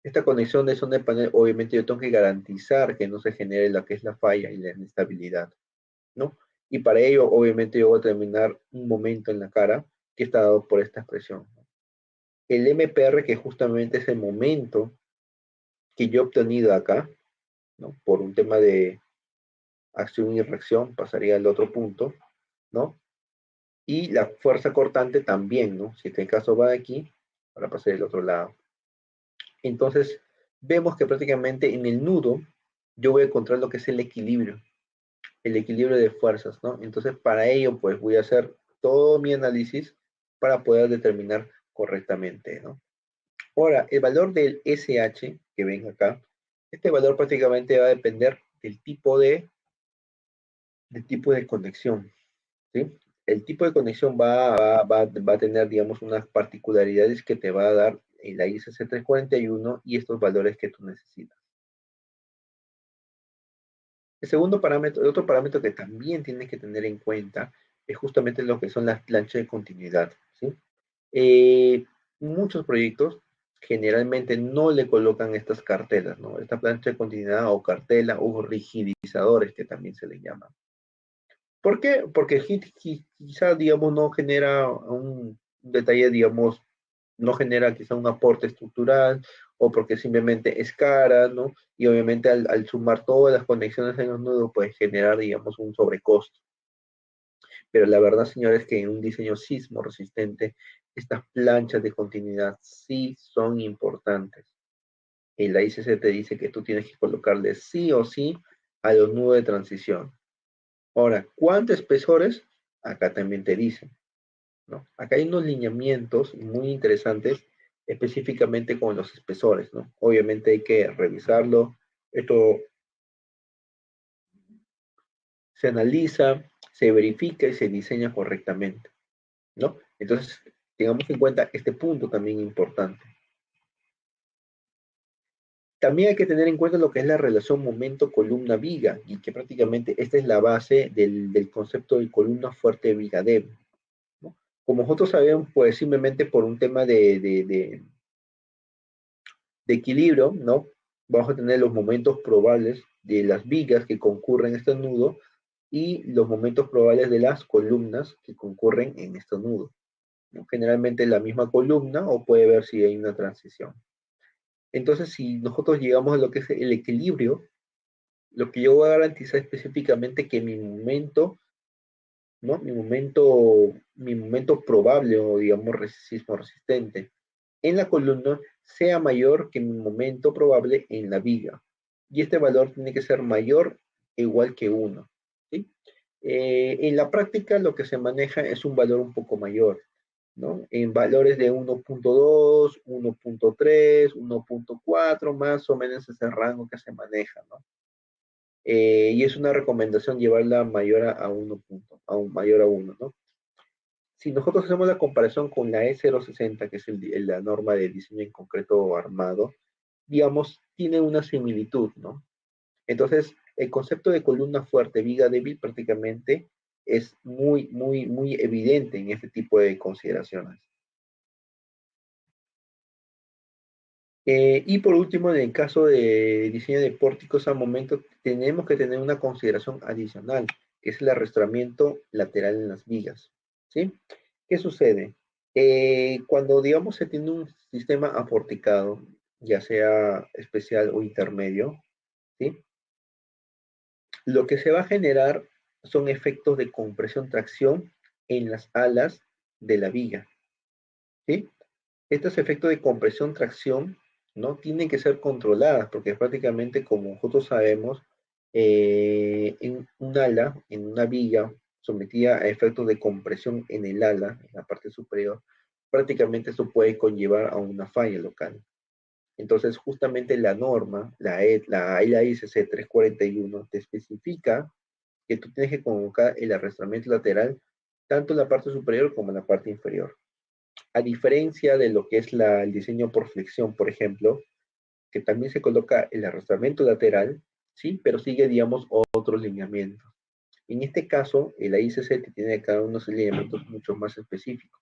Esta conexión de zona de panel, obviamente yo tengo que garantizar que no se genere lo que es la falla y la inestabilidad, ¿no? Y para ello, obviamente, yo voy a terminar un momento en la cara que está dado por esta expresión. El MPR, que justamente es el momento que yo he obtenido acá, ¿no? Por un tema de acción y reacción, pasaría al otro punto, ¿no? Y la fuerza cortante también, ¿no? Si este caso va de aquí, para pasar del otro lado. Entonces, vemos que prácticamente en el nudo yo voy a encontrar lo que es el equilibrio de fuerzas, ¿no? Entonces, para ello, pues voy a hacer todo mi análisis para poder determinar correctamente, ¿no? Ahora, el valor del SH, que ven acá, este valor prácticamente va a depender del tipo de conexión, ¿sí? El tipo de conexión va a tener, digamos, unas particularidades que te va a dar la ICC341 y estos valores que tú necesitas. El segundo parámetro, el otro parámetro que también tienes que tener en cuenta es justamente lo que son las planchas de continuidad, ¿sí? Eh, Muchos proyectos generalmente no le colocan estas cartelas, ¿no? Esta plancha de continuidad o cartela o rigidizadores que también se le llama. ¿Por qué? Porque el hit quizá, digamos, no genera un detalle, digamos, no genera quizá un aporte estructural o porque simplemente es cara, ¿no? Y obviamente al sumar todas las conexiones en los nudos puede generar, digamos, un sobrecosto. Pero la verdad, señores, que en un diseño sismo resistente, estas planchas de continuidad sí son importantes. Y la ICC te dice que tú tienes que colocarle sí o sí a los nudos de transición. Ahora, ¿cuántos espesores? Acá también te dicen, ¿no? Acá hay unos lineamientos muy interesantes específicamente con los espesores, ¿no? Obviamente hay que revisarlo. Esto se analiza, se verifica y se diseña correctamente, ¿no? Entonces, tengamos en cuenta este punto también importante. También hay que tener en cuenta lo que es la relación momento-columna-viga, y que prácticamente esta es la base del concepto de columna fuerte viga débil, ¿no? Como nosotros sabemos, pues simplemente por un tema de equilibrio, ¿no? Vamos a tener los momentos probables de las vigas que concurren en este nudo y los momentos probables de las columnas que concurren en este nudo, ¿no? Generalmente la misma columna o puede ver si hay una transición. Entonces, si nosotros llegamos a lo que es el equilibrio, lo que yo voy a garantizar específicamente que mi momento, ¿no? Mi momento probable o digamos sismo resistente en la columna sea mayor que mi momento probable en la viga. Y este valor tiene que ser mayor o igual que 1. ¿Sí? En la práctica lo que se maneja es un valor un poco mayor, ¿no? En valores de 1.2, 1.3, 1.4, más o menos ese rango que se maneja, ¿no? Y es una recomendación llevarla mayor a 1 punto, a un mayor a 1, ¿no? Si nosotros hacemos la comparación con la E060, que es la norma de diseño en concreto armado, digamos, tiene una similitud, ¿no? Entonces, el concepto de columna fuerte, viga débil, prácticamente es muy evidente en este tipo de consideraciones. Y por último, en el caso de diseño de pórticos, al momento tenemos que tener una consideración adicional, que es el arrastramiento lateral en las vigas. ¿Sí? ¿Qué sucede? Cuando, digamos, se tiene un sistema aporticado, ya sea especial o intermedio, ¿sí? Lo que se va a generar son efectos de compresión-tracción en las alas de la viga. ¿Sí? Estos efectos de compresión-tracción no tienen que ser controladas porque prácticamente como nosotros sabemos en un ala, en una viga, sometida a efectos de compresión en el ala, en la parte superior, prácticamente eso puede conllevar a una falla local. Entonces, justamente la norma, la ICC 341, te especifica que tú tienes que colocar el arrastramiento lateral tanto en la parte superior como en la parte inferior. A diferencia de lo que es el diseño por flexión, por ejemplo, que también se coloca el arrastramiento lateral, ¿sí? Pero sigue, digamos, otros lineamientos. En este caso, el ICC te tiene cada unos lineamientos mucho más específicos.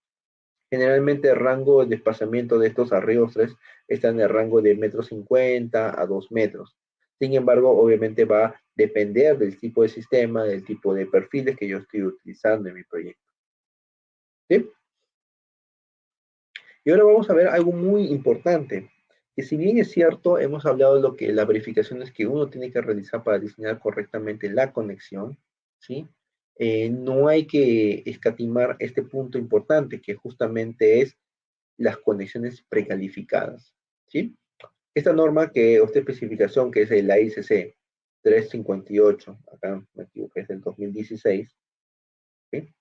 Generalmente el rango de desplazamiento de estos arrestres está en el rango de 1,50 m a 2 metros. Sin embargo, obviamente va a depender del tipo de sistema, del tipo de perfiles que yo estoy utilizando en mi proyecto. ¿Sí? Y ahora vamos a ver algo muy importante, que si bien es cierto, hemos hablado de lo que las verificaciones que uno tiene que realizar para diseñar correctamente la conexión, ¿sí? No hay que escatimar este punto importante, que justamente es las conexiones precalificadas, ¿sí? Esta norma o esta especificación que es el AICC 358, acá me equivoqué, es del 2016, ¿sí?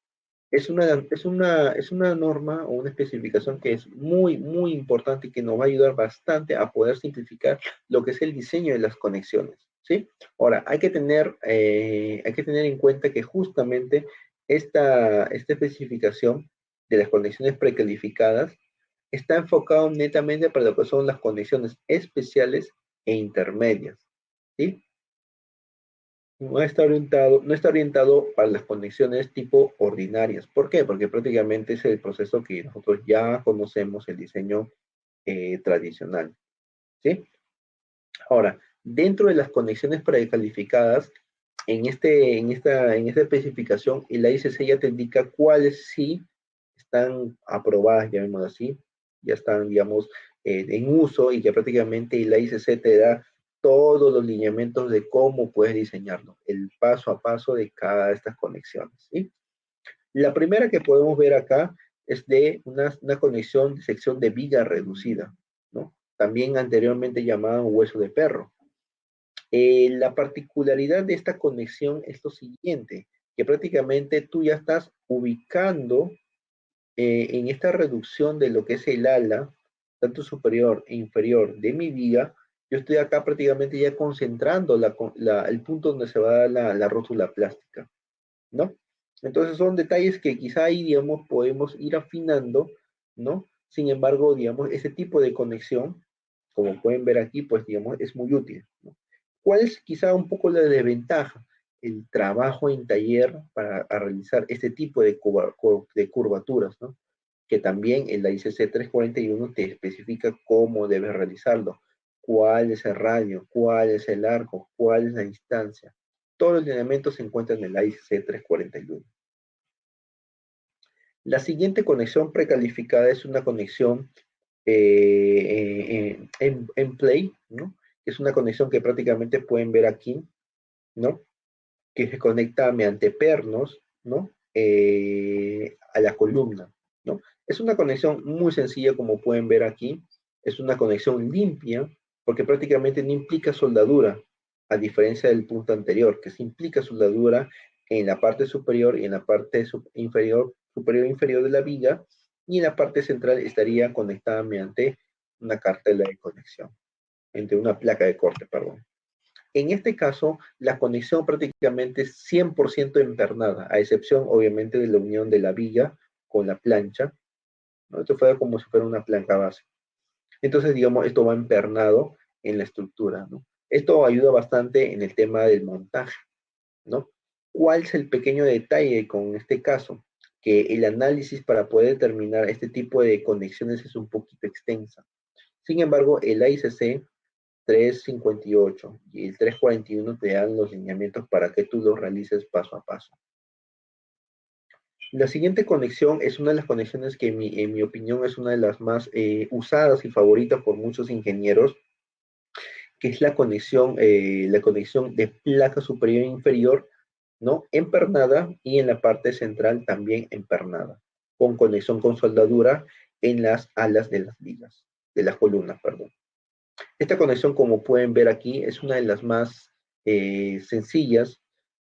Es una norma o una especificación que es muy, muy importante y que nos va a ayudar bastante a poder simplificar lo que es el diseño de las conexiones, ¿sí? Ahora, hay que tener en cuenta que justamente esta especificación de las conexiones precalificadas está enfocado netamente para lo que son las conexiones especiales e intermedias, ¿sí? No está orientado para las conexiones tipo ordinarias. ¿Por qué? Porque prácticamente es el proceso que nosotros ya conocemos, el diseño tradicional, ¿sí? Ahora, dentro de las conexiones precalificadas, en esta especificación, el ICC ya te indica cuáles sí están aprobadas, llamémoslo así, ya están, digamos, en uso y que prácticamente el ICC te da todos los lineamientos de cómo puedes diseñarlo, el paso a paso de cada de estas conexiones, ¿sí? La primera que podemos ver acá es de una conexión de sección de viga reducida, ¿no? También anteriormente llamada hueso de perro. La particularidad de esta conexión es lo siguiente, que prácticamente tú ya estás ubicando en esta reducción de lo que es el ala, tanto superior e inferior de mi viga, yo estoy acá prácticamente ya concentrando el punto donde se va a dar la rótula plástica, ¿no? Entonces son detalles que quizá ahí, digamos, podemos ir afinando, ¿no? Sin embargo, digamos, ese tipo de conexión, como pueden ver aquí, pues, digamos, es muy útil, ¿no? ¿Cuál es quizá un poco la desventaja? El trabajo en taller para realizar este tipo de curvaturas, ¿no? Que también en la ICC 341 te especifica cómo debes realizarlo, cuál es el radio, cuál es el arco, cuál es la distancia. Todos los lineamientos se encuentran en la ICC 341. La siguiente conexión precalificada es una conexión en play, ¿no? Es una conexión que prácticamente pueden ver aquí, ¿no? Que se conecta mediante pernos, ¿no? A la columna, ¿no? Es una conexión muy sencilla, como pueden ver aquí. Es una conexión limpia, porque prácticamente no implica soldadura, a diferencia del punto anterior, que se implica soldadura en la parte superior y en la parte inferior, superior e inferior de la viga, y en la parte central estaría conectada mediante una cartela de conexión, entre una placa de corte, perdón. En este caso, la conexión prácticamente es 100% empernada, a excepción obviamente de la unión de la viga con la plancha, ¿no? Esto fue como si fuera una plancha base. Entonces, digamos, esto va empernado en la estructura, ¿no? Esto ayuda bastante en el tema del montaje, ¿no? ¿Cuál es el pequeño detalle con este caso? Que el análisis para poder determinar este tipo de conexiones es un poquito extensa. Sin embargo, el ICC 358 y el 341 te dan los lineamientos para que tú los realices paso a paso. La siguiente conexión es una de las conexiones que en mi opinión es una de las más usadas y favoritas por muchos ingenieros, que es la conexión de placa superior e inferior, ¿no? Empernada y en la parte central también empernada, con conexión con soldadura en las alas de las vigas, de las columnas, perdón. Esta conexión, como pueden ver aquí, es una de las más sencillas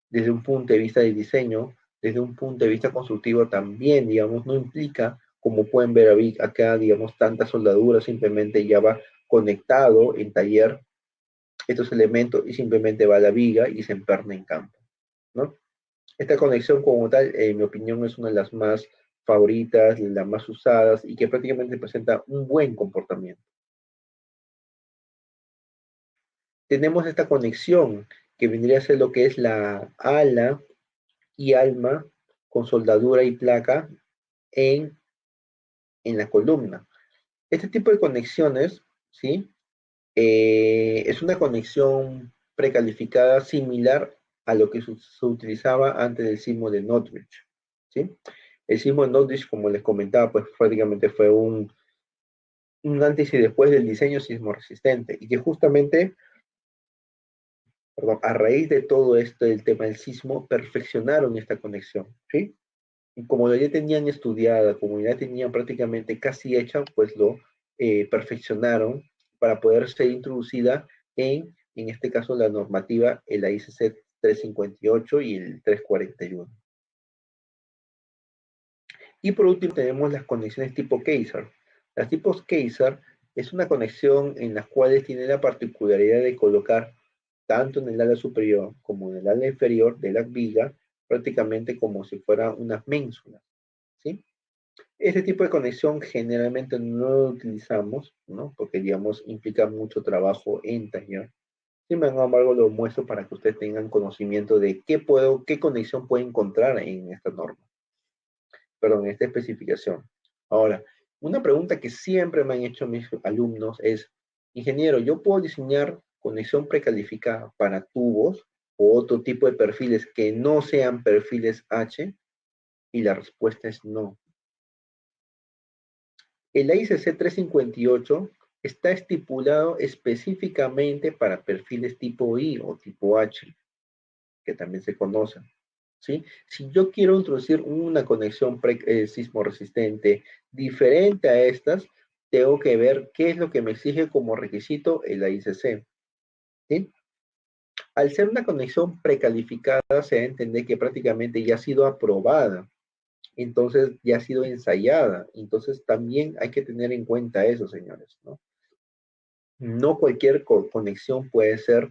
desde un punto de vista de diseño, desde un punto de vista constructivo también, digamos, no implica, como pueden ver acá, digamos, tanta soldadura, simplemente ya va conectado en taller estos elementos y simplemente va a la viga y se emperna en campo, ¿no? Esta conexión como tal, en mi opinión, es una de las más favoritas, las más usadas y que prácticamente presenta un buen comportamiento. Tenemos esta conexión que vendría a ser lo que es la ala y alma con soldadura y placa en, en la columna. Este tipo de conexiones, ¿sí? Es una conexión precalificada similar a lo que se utilizaba antes del sismo de Norwich, ¿sí? El sismo de Norwich, como les comentaba, pues prácticamente fue un antes y después del diseño sismo resistente y que justamente, perdón, a raíz de todo esto del tema del sismo, perfeccionaron esta conexión, ¿sí? Y como ya tenían estudiada, como ya tenían prácticamente casi hecha, pues lo perfeccionaron para poder ser introducida en este caso, la normativa, el ICC 358 y el 341. Y por último tenemos las conexiones tipo Kaiser. Las tipos Kaiser es una conexión en las cuales tiene la particularidad de colocar tanto en el ala superior como en el ala inferior de la viga, prácticamente como si fueran unas ménsulas, ¿sí? Este tipo de conexión generalmente no lo utilizamos, ¿no? Porque, digamos, implica mucho trabajo en taller. Sin embargo, lo muestro para que ustedes tengan conocimiento de qué conexión puede encontrar en esta norma, perdón, en esta especificación. Ahora, una pregunta que siempre me han hecho mis alumnos es, ingeniero, ¿yo puedo diseñar conexión precalificada para tubos o otro tipo de perfiles que no sean perfiles H? Y la respuesta es no. El ICC 358 está estipulado específicamente para perfiles tipo I o tipo H, que también se conocen, ¿sí? Si yo quiero introducir una conexión sismo resistente diferente a estas, tengo que ver qué es lo que me exige como requisito el ICC, ¿sí? Al ser una conexión precalificada, se entiende que prácticamente ya ha sido aprobada, entonces ya ha sido ensayada, entonces también hay que tener en cuenta eso, señores, ¿no? No cualquier conexión puede ser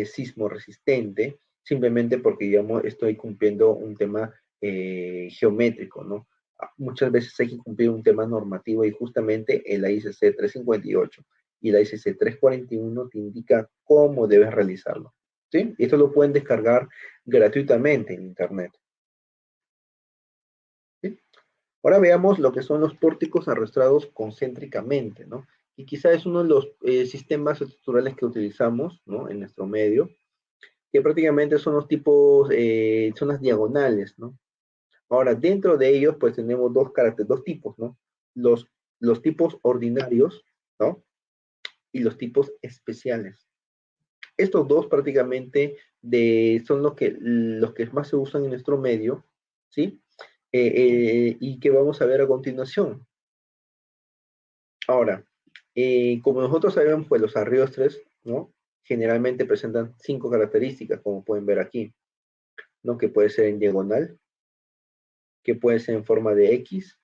sismo resistente, simplemente porque, digamos, estoy cumpliendo un tema geométrico, ¿no? Muchas veces hay que cumplir un tema normativo y justamente el ICC 358 y la ICC 341 te indica cómo debes realizarlo, ¿sí? Y esto lo pueden descargar gratuitamente en Internet, ¿sí? Ahora veamos lo que son los pórticos arrastrados concéntricamente, ¿no? Y quizá es uno de los sistemas estructurales que utilizamos, ¿no? En nuestro medio, que prácticamente son los tipos, son las diagonales, ¿no? Ahora, dentro de ellos, pues tenemos dos tipos, ¿no? Los, los tipos ordinarios, ¿no? Y los tipos especiales. Estos dos prácticamente son los que más se usan en nuestro medio, ¿sí? Y que vamos a ver a continuación. Ahora, como nosotros sabemos, pues los arriostres, ¿no? Generalmente presentan 5 características, como pueden ver aquí, ¿no? Que puede ser en diagonal, que puede ser en forma de X,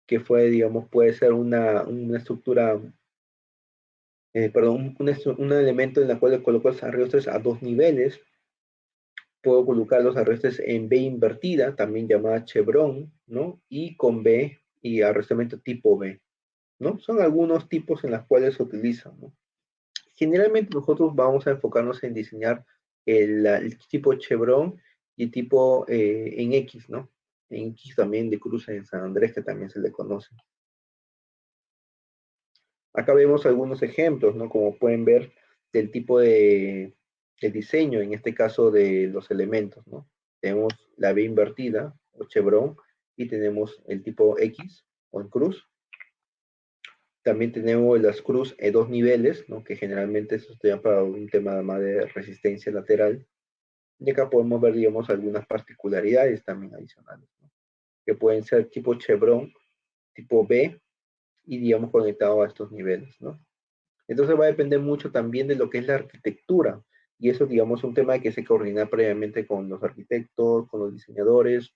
que digamos, puede ser una estructura, perdón, un elemento en la cual coloco los arriostres a 2 niveles. Puedo colocar los arrestes en B invertida, también llamada chevron, ¿no? Y con B y arrestamiento tipo B, ¿no? Son algunos tipos en los cuales se utilizan, ¿no? Generalmente nosotros vamos a enfocarnos en diseñar el tipo chevron y tipo en X, ¿no? En X también de cruz en San Andrés, que también se le conoce. Acá vemos algunos ejemplos, ¿no? Como pueden ver, del tipo de diseño, en este caso de los elementos, ¿no? Tenemos la B invertida o chevron y tenemos el tipo X o en cruz. También tenemos las cruz en 2 niveles, ¿no? Que generalmente se estudian para un tema más de resistencia lateral. Y acá podemos ver, digamos, algunas particularidades también adicionales, ¿no? Que pueden ser tipo chevron, tipo B y, digamos, conectado a estos niveles, ¿no? Entonces va a depender mucho también de lo que es la arquitectura Y eso, digamos, es un tema que se coordina previamente con los arquitectos, con los diseñadores,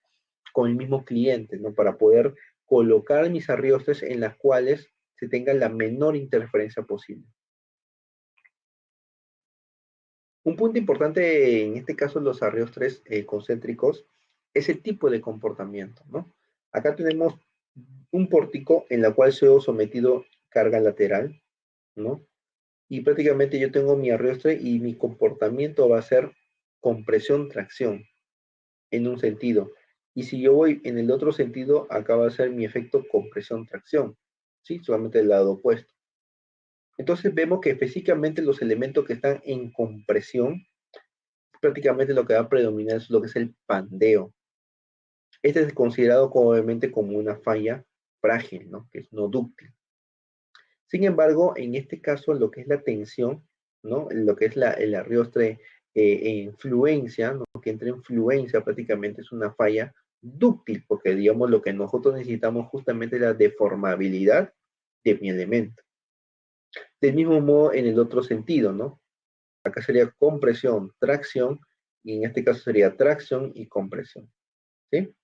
con el mismo cliente, ¿no? Para poder colocar mis arriostres en las cuales se tenga la menor interferencia posible. Un punto importante en este caso los arriostres concéntricos es el tipo de comportamiento, ¿no? Acá tenemos un pórtico en la cual soy sometido carga lateral, ¿no? Y prácticamente yo tengo mi arriostre y mi comportamiento va a ser compresión-tracción en un sentido. Y si yo voy en el otro sentido, acá va a ser mi efecto compresión-tracción, ¿sí? Solamente el lado opuesto. Entonces vemos que físicamente los elementos que están en compresión, prácticamente lo que va a predominar es lo que es el pandeo. Este es considerado obviamente como una falla frágil, ¿no? Que es no dúctil. Sin embargo, en este caso, lo que es la tensión, ¿no? Lo que es el arriostre en fluencia, ¿no? Que entra en fluencia prácticamente es una falla dúctil, porque digamos lo que nosotros necesitamos justamente es la deformabilidad de mi elemento. Del mismo modo, en el otro sentido, ¿no? Acá sería compresión, tracción, y en este caso sería tracción y compresión, ¿sí?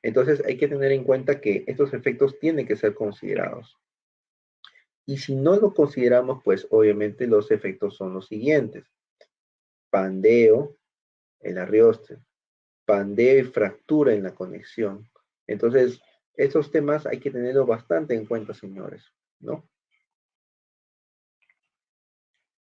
Entonces hay que tener en cuenta que estos efectos tienen que ser considerados. Y si no lo consideramos, pues obviamente los efectos son los siguientes. Pandeo, el arriostre, pandeo y fractura en la conexión. Entonces, estos temas hay que tenerlos bastante en cuenta, señores, ¿no?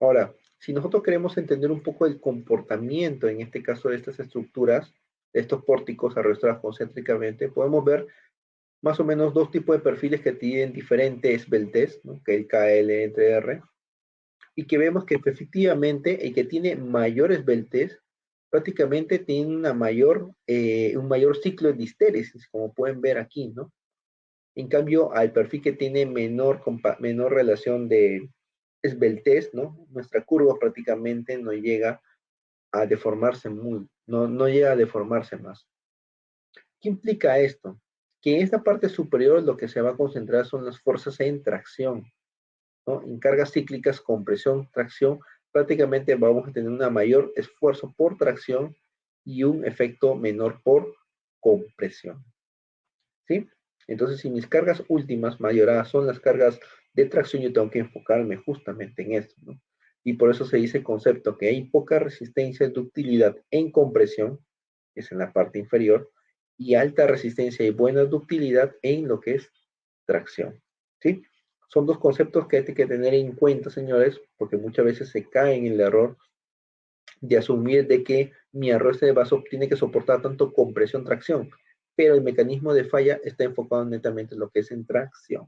Ahora, si nosotros queremos entender un poco el comportamiento, en este caso de estas estructuras, de estos pórticos arrastrados concéntricamente, podemos ver más o menos dos tipos de perfiles que tienen diferente esbeltez, ¿no? Que el KL entre R, y que vemos que efectivamente el que tiene mayor esbeltez prácticamente tiene un mayor ciclo de histéresis, como pueden ver aquí, ¿no? En cambio, al perfil que tiene menor relación de esbeltez, ¿no? Nuestra curva prácticamente no llega a deformarse no llega a deformarse más. ¿Qué implica esto? Que en esta parte superior lo que se va a concentrar son las fuerzas en tracción, ¿no? En cargas cíclicas, compresión, tracción, prácticamente vamos a tener un mayor esfuerzo por tracción y un efecto menor por compresión, ¿sí? Entonces, si mis cargas últimas mayoradas son las cargas de tracción, yo tengo que enfocarme justamente en esto, ¿no? Y por eso se dice el concepto que hay poca resistencia y ductilidad en compresión, que es en la parte inferior, y alta resistencia y buena ductilidad en lo que es tracción, ¿sí? Son dos conceptos que hay que tener en cuenta, señores, porque muchas veces se cae en el error de asumir de que mi arroz de vaso tiene que soportar tanto compresión, tracción, pero el mecanismo de falla está enfocado netamente en lo que es en tracción.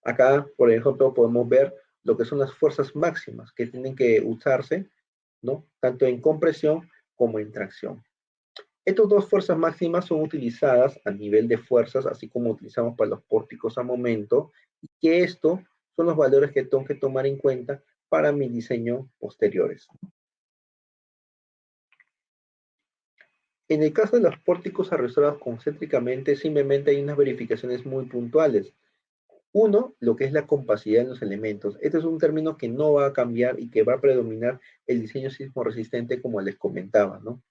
Acá, por ejemplo, podemos ver lo que son las fuerzas máximas que tienen que usarse, ¿no? Tanto en compresión como en tracción. Estas dos fuerzas máximas son utilizadas a nivel de fuerzas, así como utilizamos para los pórticos a momento, y que estos son los valores que tengo que tomar en cuenta para mi diseño posteriores. En el caso de los pórticos arrastrados concéntricamente, simplemente hay unas verificaciones muy puntuales. Uno, lo que es la compacidad en los elementos. Este es un término que no va a cambiar y que va a predominar el diseño sismo resistente, como les comentaba, ¿no?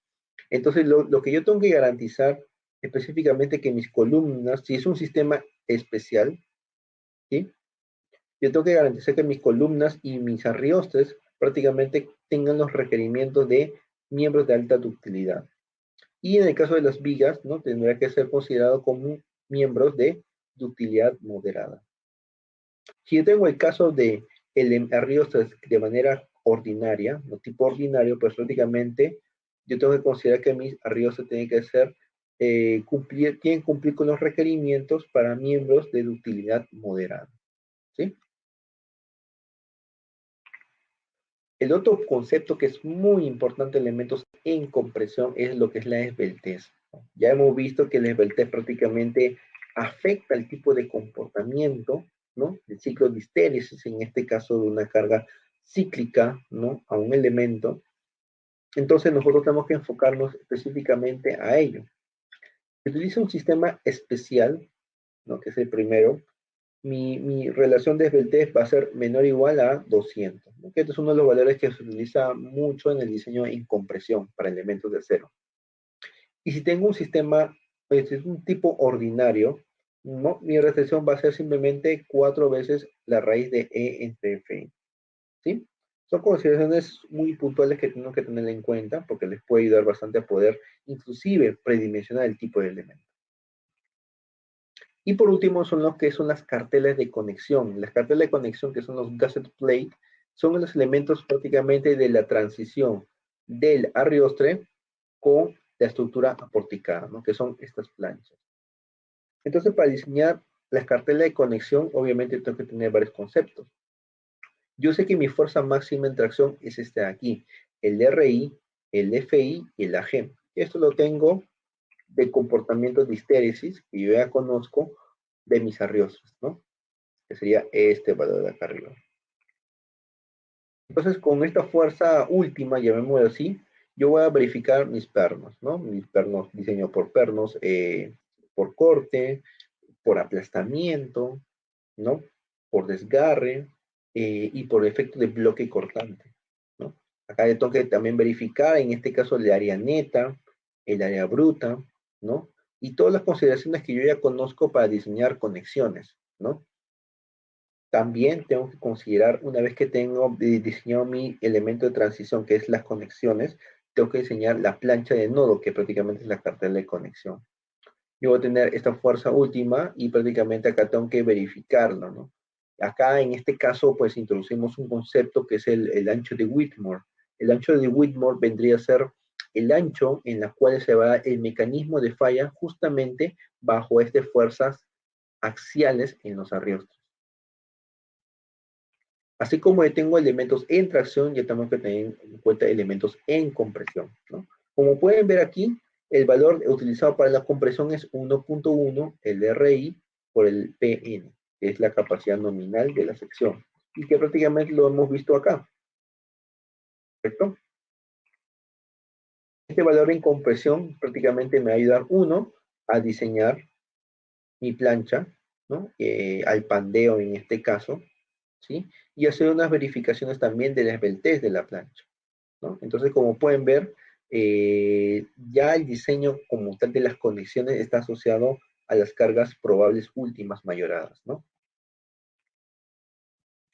Entonces, lo que yo tengo que garantizar específicamente que mis columnas, si es un sistema especial, ¿sí? Yo tengo que garantizar que mis columnas y mis arriostres prácticamente tengan los requerimientos de miembros de alta ductilidad. Y en el caso de las vigas, ¿no? Tendrá que ser considerado como miembros de ductilidad moderada. Si yo tengo el caso de el arriostres de manera ordinaria, no tipo ordinario, pues prácticamente yo tengo que considerar que mis arriostres tienen que ser, tienen que cumplir con los requerimientos para miembros de ductilidad moderada, ¿sí? El otro concepto que es muy importante, elementos en compresión, es lo que es la esbeltez. Ya hemos visto que la esbeltez prácticamente afecta el tipo de comportamiento, ¿no? El ciclo de histéresis, en este caso de una carga cíclica, ¿no? A un elemento. Entonces nosotros tenemos que enfocarnos específicamente a ello. Se utiliza un sistema especial, ¿no? Que es el primero. Mi relación de esbeltez va a ser menor o igual a 200. ¿no? Que este es uno de los valores que se utiliza mucho en el diseño en compresión para elementos de acero. Y si tengo un sistema, pues, es un tipo ordinario, ¿no? Mi restricción va a ser simplemente 4 veces la raíz de E entre Fi. ¿Sí? Son consideraciones muy puntuales que tengo que tener en cuenta porque les puede ayudar bastante a poder inclusive predimensionar el tipo de elemento. Y por último son lo que son las cartelas de conexión. Las cartelas de conexión, que son los gusset plate, son los elementos prácticamente de la transición del arriostre con la estructura aporticada, ¿no? Que son estas planchas. Entonces, para diseñar las cartelas de conexión, obviamente tengo que tener varios conceptos. Yo sé que mi fuerza máxima en tracción es este de aquí, el RI, el FI y el AG. Esto lo tengo de comportamiento de histéresis, que yo ya conozco de mis arriostres, ¿no? Que sería este valor de acá arriba. Entonces, con esta fuerza última, llamémoslo así, yo voy a verificar mis pernos, ¿no? Mis pernos, diseño por pernos, por corte, por aplastamiento, ¿no? Por desgarre y por efecto de bloque cortante, ¿no? Acá yo tengo que también verificar, en este caso, el área neta, el área bruta, ¿no? Y todas las consideraciones que yo ya conozco para diseñar conexiones, ¿no? También tengo que considerar, una vez que tengo diseñado mi elemento de transición, que es las conexiones, tengo que diseñar la plancha de nodo, que prácticamente es la cartela de conexión. Yo voy a tener esta fuerza última y prácticamente acá tengo que verificarlo, ¿no? Acá en este caso pues introducimos un concepto que es el ancho de Whitmore. El ancho de Whitmore vendría a ser el ancho en la cual se va el mecanismo de falla justamente bajo estas fuerzas axiales en los arriostres. Así como yo tengo elementos en tracción, ya tengo que tener en cuenta elementos en compresión, ¿no? Como pueden ver aquí, el valor utilizado para la compresión es 1.1, el RI por el PN, que es la capacidad nominal de la sección, y que prácticamente lo hemos visto acá, ¿correcto? Este valor en compresión prácticamente me va a ayudar, uno, a diseñar mi plancha, ¿no? Al pandeo en este caso, ¿sí? Y hacer unas verificaciones también de la esbeltez de la plancha, ¿no? Entonces, como pueden ver, ya el diseño como tal de las conexiones está asociado a las cargas probables últimas mayoradas, ¿no?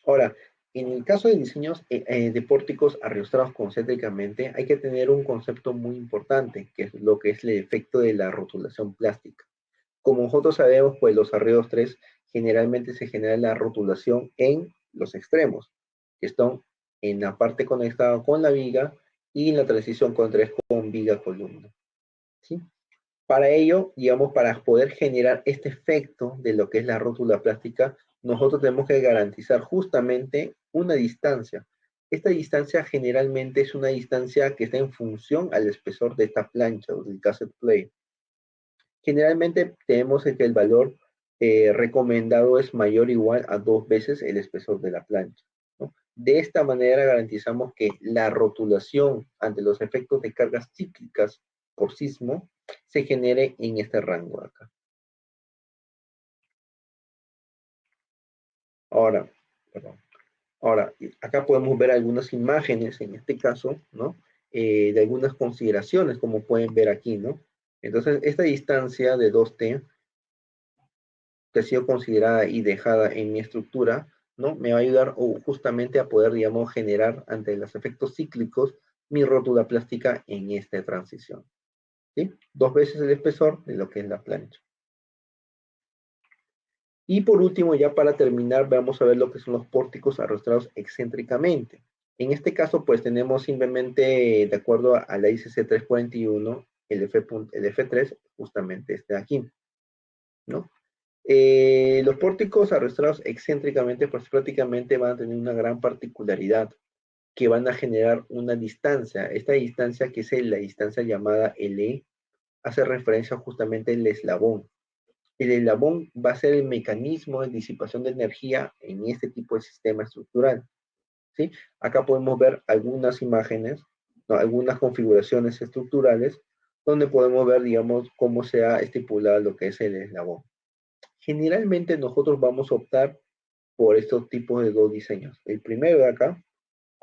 Ahora, en el caso de diseños de pórticos arriostrados concéntricamente, hay que tener un concepto muy importante, que es lo que es el efecto de la rotulación plástica. Como nosotros sabemos, pues los arriostres generalmente se genera la rotulación en los extremos, que están en la parte conectada con la viga y en la transición con viga columna, ¿sí? Para ello, digamos, para poder generar este efecto de lo que es la rótula plástica, nosotros tenemos que garantizar justamente una distancia. Esta distancia generalmente es una distancia que está en función al espesor de esta plancha o del cassette plate. Generalmente tenemos que el valor recomendado es mayor o igual a 2 veces el espesor de la plancha, ¿no? De esta manera garantizamos que la rotulación ante los efectos de cargas cíclicas por sismo se genere en este rango de acá. Ahora, perdón. Ahora, acá podemos ver algunas imágenes, en este caso, ¿no? De algunas consideraciones, como pueden ver aquí, ¿no? Entonces, esta distancia de 2T que ha sido considerada y dejada en mi estructura, ¿no? Me va a ayudar justamente a poder, digamos, generar ante los efectos cíclicos mi rótula plástica en esta transición, ¿sí? 2 veces el espesor de lo que es la plancha. Y por último, ya para terminar, vamos a ver lo que son los pórticos arrastrados excéntricamente. En este caso, pues tenemos simplemente, de acuerdo a la ICC 341, el F3, justamente este de aquí, ¿no? Los pórticos arrastrados excéntricamente, pues prácticamente van a tener una gran particularidad, que van a generar una distancia. Esta distancia, que es la distancia llamada LE, hace referencia justamente al eslabón. El eslabón va a ser el mecanismo de disipación de energía en este tipo de sistema estructural, ¿sí? Acá podemos ver algunas imágenes, ¿no? Algunas configuraciones estructurales, donde podemos ver, digamos, cómo se ha estipulado lo que es el eslabón. Generalmente nosotros vamos a optar por estos tipos de dos diseños. El primero de acá,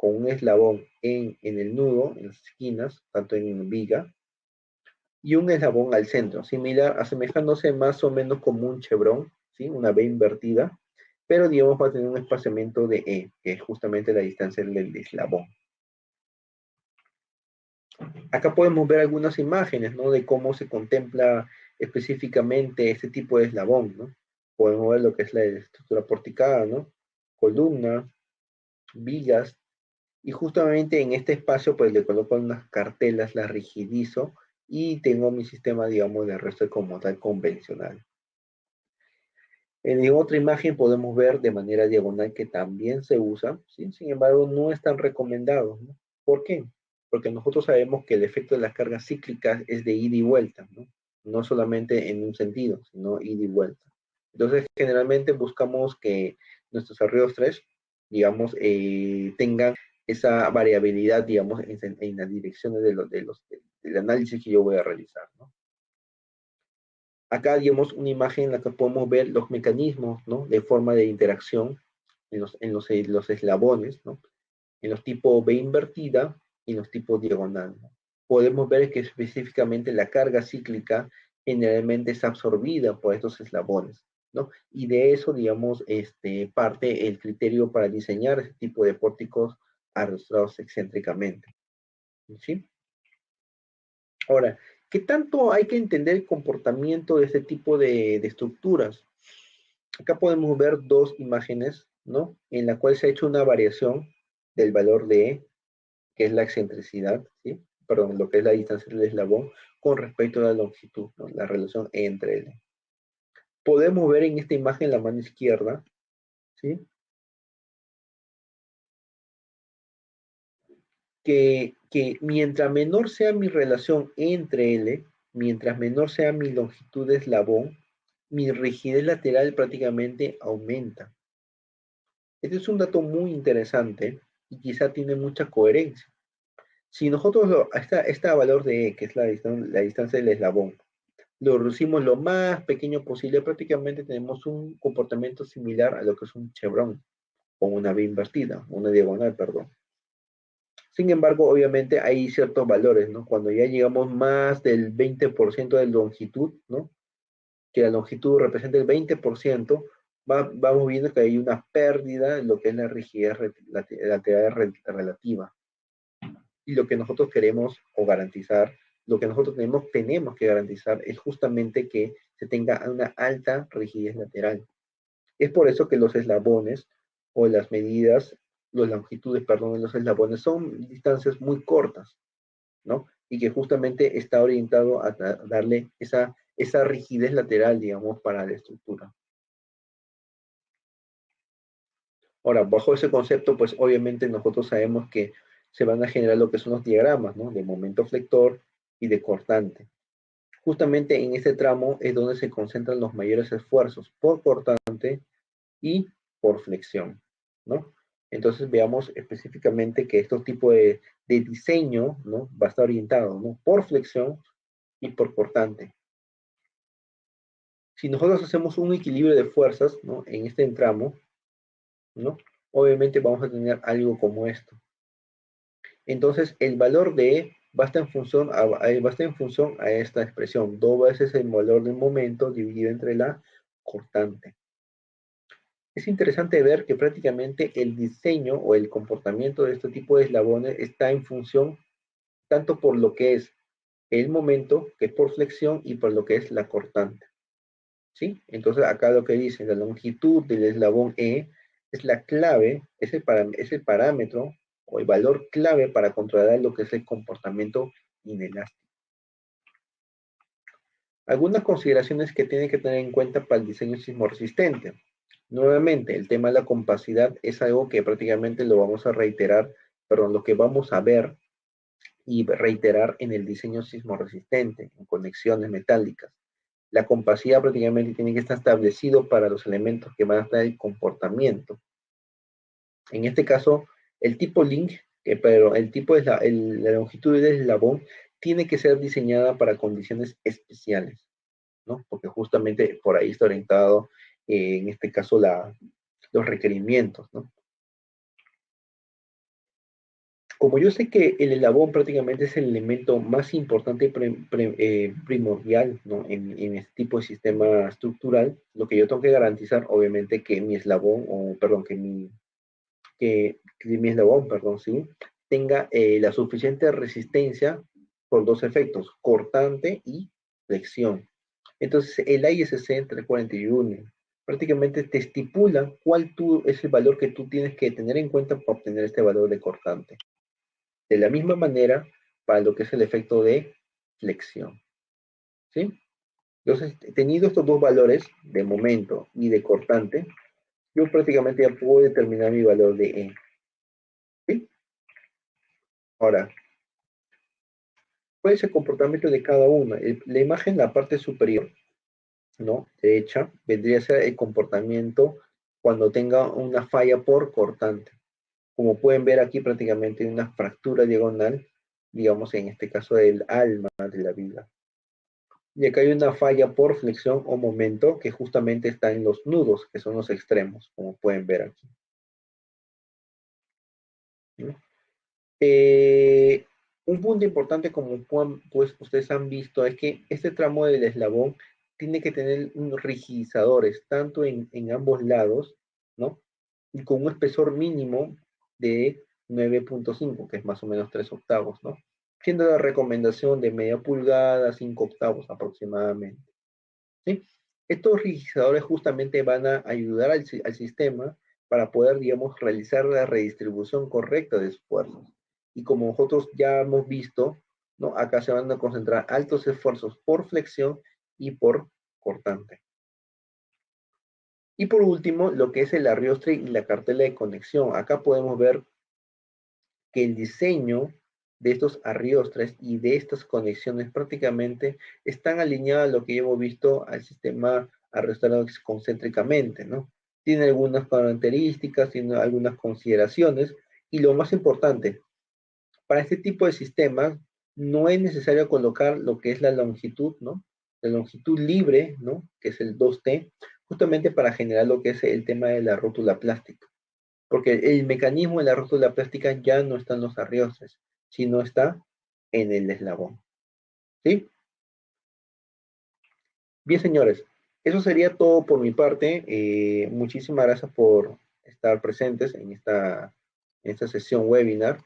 con un eslabón en el nudo, en las esquinas, tanto en viga, y un eslabón al centro, similar, asemejándose más o menos como un chevrón, ¿sí? Una B invertida, pero digamos va a tener un espaciamiento de E, que es justamente la distancia del eslabón. Acá podemos ver algunas imágenes, ¿no? De cómo se contempla específicamente este tipo de eslabón, ¿no? Podemos ver lo que es la estructura porticada, ¿no? Columnas, vigas, y justamente en este espacio pues le coloco unas cartelas, las rigidizo y tengo mi sistema, digamos, de arrastre como tal convencional. En otra imagen podemos ver de manera diagonal que también se usa, ¿sí? Sin embargo, no es tan recomendado, ¿no? ¿Por qué? Porque nosotros sabemos que el efecto de las cargas cíclicas es de ida y vuelta, ¿no? No solamente en un sentido, sino ida y vuelta. Entonces, generalmente buscamos que nuestros arreglos 3, digamos, tengan esa variabilidad, digamos, en las direcciones del análisis que yo voy a realizar, ¿no? Acá digamos una imagen en la que podemos ver los mecanismos, ¿no? De forma de interacción en los eslabones, ¿no? En los tipos B invertida y en los tipos diagonal, ¿no? Podemos ver que específicamente la carga cíclica generalmente es absorbida por estos eslabones, ¿no? Y de eso, digamos, parte el criterio para diseñar ese tipo de pórticos arrastrados excéntricamente, ¿sí? Ahora, ¿qué tanto hay que entender el comportamiento de este tipo de estructuras? Acá podemos ver dos imágenes, ¿no? En la cual se ha hecho una variación del valor de E, que es la excentricidad, ¿sí? Perdón, lo que es la distancia del eslabón con respecto a la longitud, ¿no? La relación E entre L. Podemos ver en esta imagen la mano izquierda, ¿sí? Que mientras menor sea mi relación entre L, mientras menor sea mi longitud de eslabón, mi rigidez lateral prácticamente aumenta. Este es un dato muy interesante y quizá tiene mucha coherencia. Si nosotros este valor de E, que es la distancia del eslabón, lo reducimos lo más pequeño posible, prácticamente tenemos un comportamiento similar a lo que es un chevrón o una B invertida, una diagonal, perdón. Sin embargo, obviamente hay ciertos valores, ¿no? Cuando ya llegamos más del 20% de longitud, ¿no? Que la longitud representa el 20%, vamos viendo que hay una pérdida en lo que es la rigidez lateral relativa. Y lo que nosotros queremos o garantizar, lo que nosotros tenemos que garantizar es justamente que se tenga una alta rigidez lateral. Es por eso que los eslabones o las medidas, las longitudes, perdón, de los eslabones son distancias muy cortas, ¿no? Y que justamente está orientado a darle esa rigidez lateral, digamos, para la estructura. Ahora, bajo ese concepto, pues obviamente nosotros sabemos que se van a generar lo que son los diagramas, ¿no? De momento flector y de cortante. Justamente en este tramo es donde se concentran los mayores esfuerzos por cortante y por flexión, ¿no? Entonces veamos específicamente que estos tipos de diseño, ¿no? Va a estar orientado, ¿no? Por flexión y por cortante. Si nosotros hacemos un equilibrio de fuerzas, ¿no? En este tramo, ¿no? Obviamente vamos a tener algo como esto. Entonces, el valor de E va a estar en función a esta expresión, dos veces el valor del momento dividido entre la cortante. Es interesante ver que prácticamente el diseño o el comportamiento de este tipo de eslabones está en función tanto por lo que es el momento, que es por flexión, y por lo que es la cortante. ¿Sí? Entonces, acá lo que dice, la longitud del eslabón E es la clave, es el parámetro o el valor clave para controlar lo que es el comportamiento inelástico. Algunas consideraciones que tiene que tener en cuenta para el diseño sismorresistente. Nuevamente, el tema de la compacidad es algo que prácticamente lo vamos a reiterar, perdón, lo que vamos a ver y reiterar en el diseño sismorresistente, en conexiones metálicas. La compacidad prácticamente tiene que estar establecido para los elementos que van a estar el comportamiento. En este caso, el tipo link, pero el tipo de la longitud del eslabón tiene que ser diseñada para condiciones especiales, ¿no? Porque justamente por ahí está orientado, en este caso, los requerimientos, ¿no? Como yo sé que el eslabón prácticamente es el elemento más importante y primordial, ¿no? En este tipo de sistema estructural, lo que yo tengo que garantizar, obviamente, que mi eslabón, o perdón, que mi eslabón, perdón, ¿sí? Tenga la suficiente resistencia por dos efectos, cortante y flexión. Entonces, el ISC 341 prácticamente te estipula cuál es el valor que tú tienes que tener en cuenta para obtener este valor de cortante. De la misma manera, para lo que es el efecto de flexión. ¿Sí? Entonces, teniendo estos dos valores de momento y de cortante, yo prácticamente ya puedo determinar mi valor de E. ¿Sí? Ahora, ¿cuál es el comportamiento de cada una? La imagen, la parte superior, ¿no? Derecha, vendría a ser el comportamiento cuando tenga una falla por cortante. Como pueden ver aquí prácticamente una fractura diagonal, digamos en este caso del alma de la vida. Y acá hay una falla por flexión o momento que justamente está en los nudos, que son los extremos, como pueden ver aquí. ¿No? Un punto importante, como pues, ustedes han visto, es que este tramo del eslabón tiene que tener unos rigidizadores, tanto en ambos lados, ¿no? Y con un espesor mínimo de 9.5, que es más o menos 3 octavos, ¿no? Siendo la recomendación de media pulgada, 5 octavos aproximadamente. ¿Sí? Estos rigidizadores justamente van a ayudar al sistema para poder, digamos, realizar la redistribución correcta de esfuerzos. Y como nosotros ya hemos visto, ¿no? Acá se van a concentrar altos esfuerzos por flexión y por cortante. Y por último, lo que es el arriostre y la cartela de conexión. Acá podemos ver que el diseño de estos arriostres y de estas conexiones prácticamente están alineadas a lo que hemos visto al sistema arriostrado concéntricamente, ¿no? Tiene algunas características, tiene algunas consideraciones y lo más importante, para este tipo de sistemas no es necesario colocar lo que es la longitud, ¿no? La longitud libre, ¿no? Que es el 2T, justamente para generar lo que es el tema de la rótula plástica. Porque el mecanismo de la rótula plástica ya no está en los arriostres, sino está en el eslabón. ¿Sí? Bien, señores, eso sería todo por mi parte. Muchísimas gracias por estar presentes en esta sesión webinar.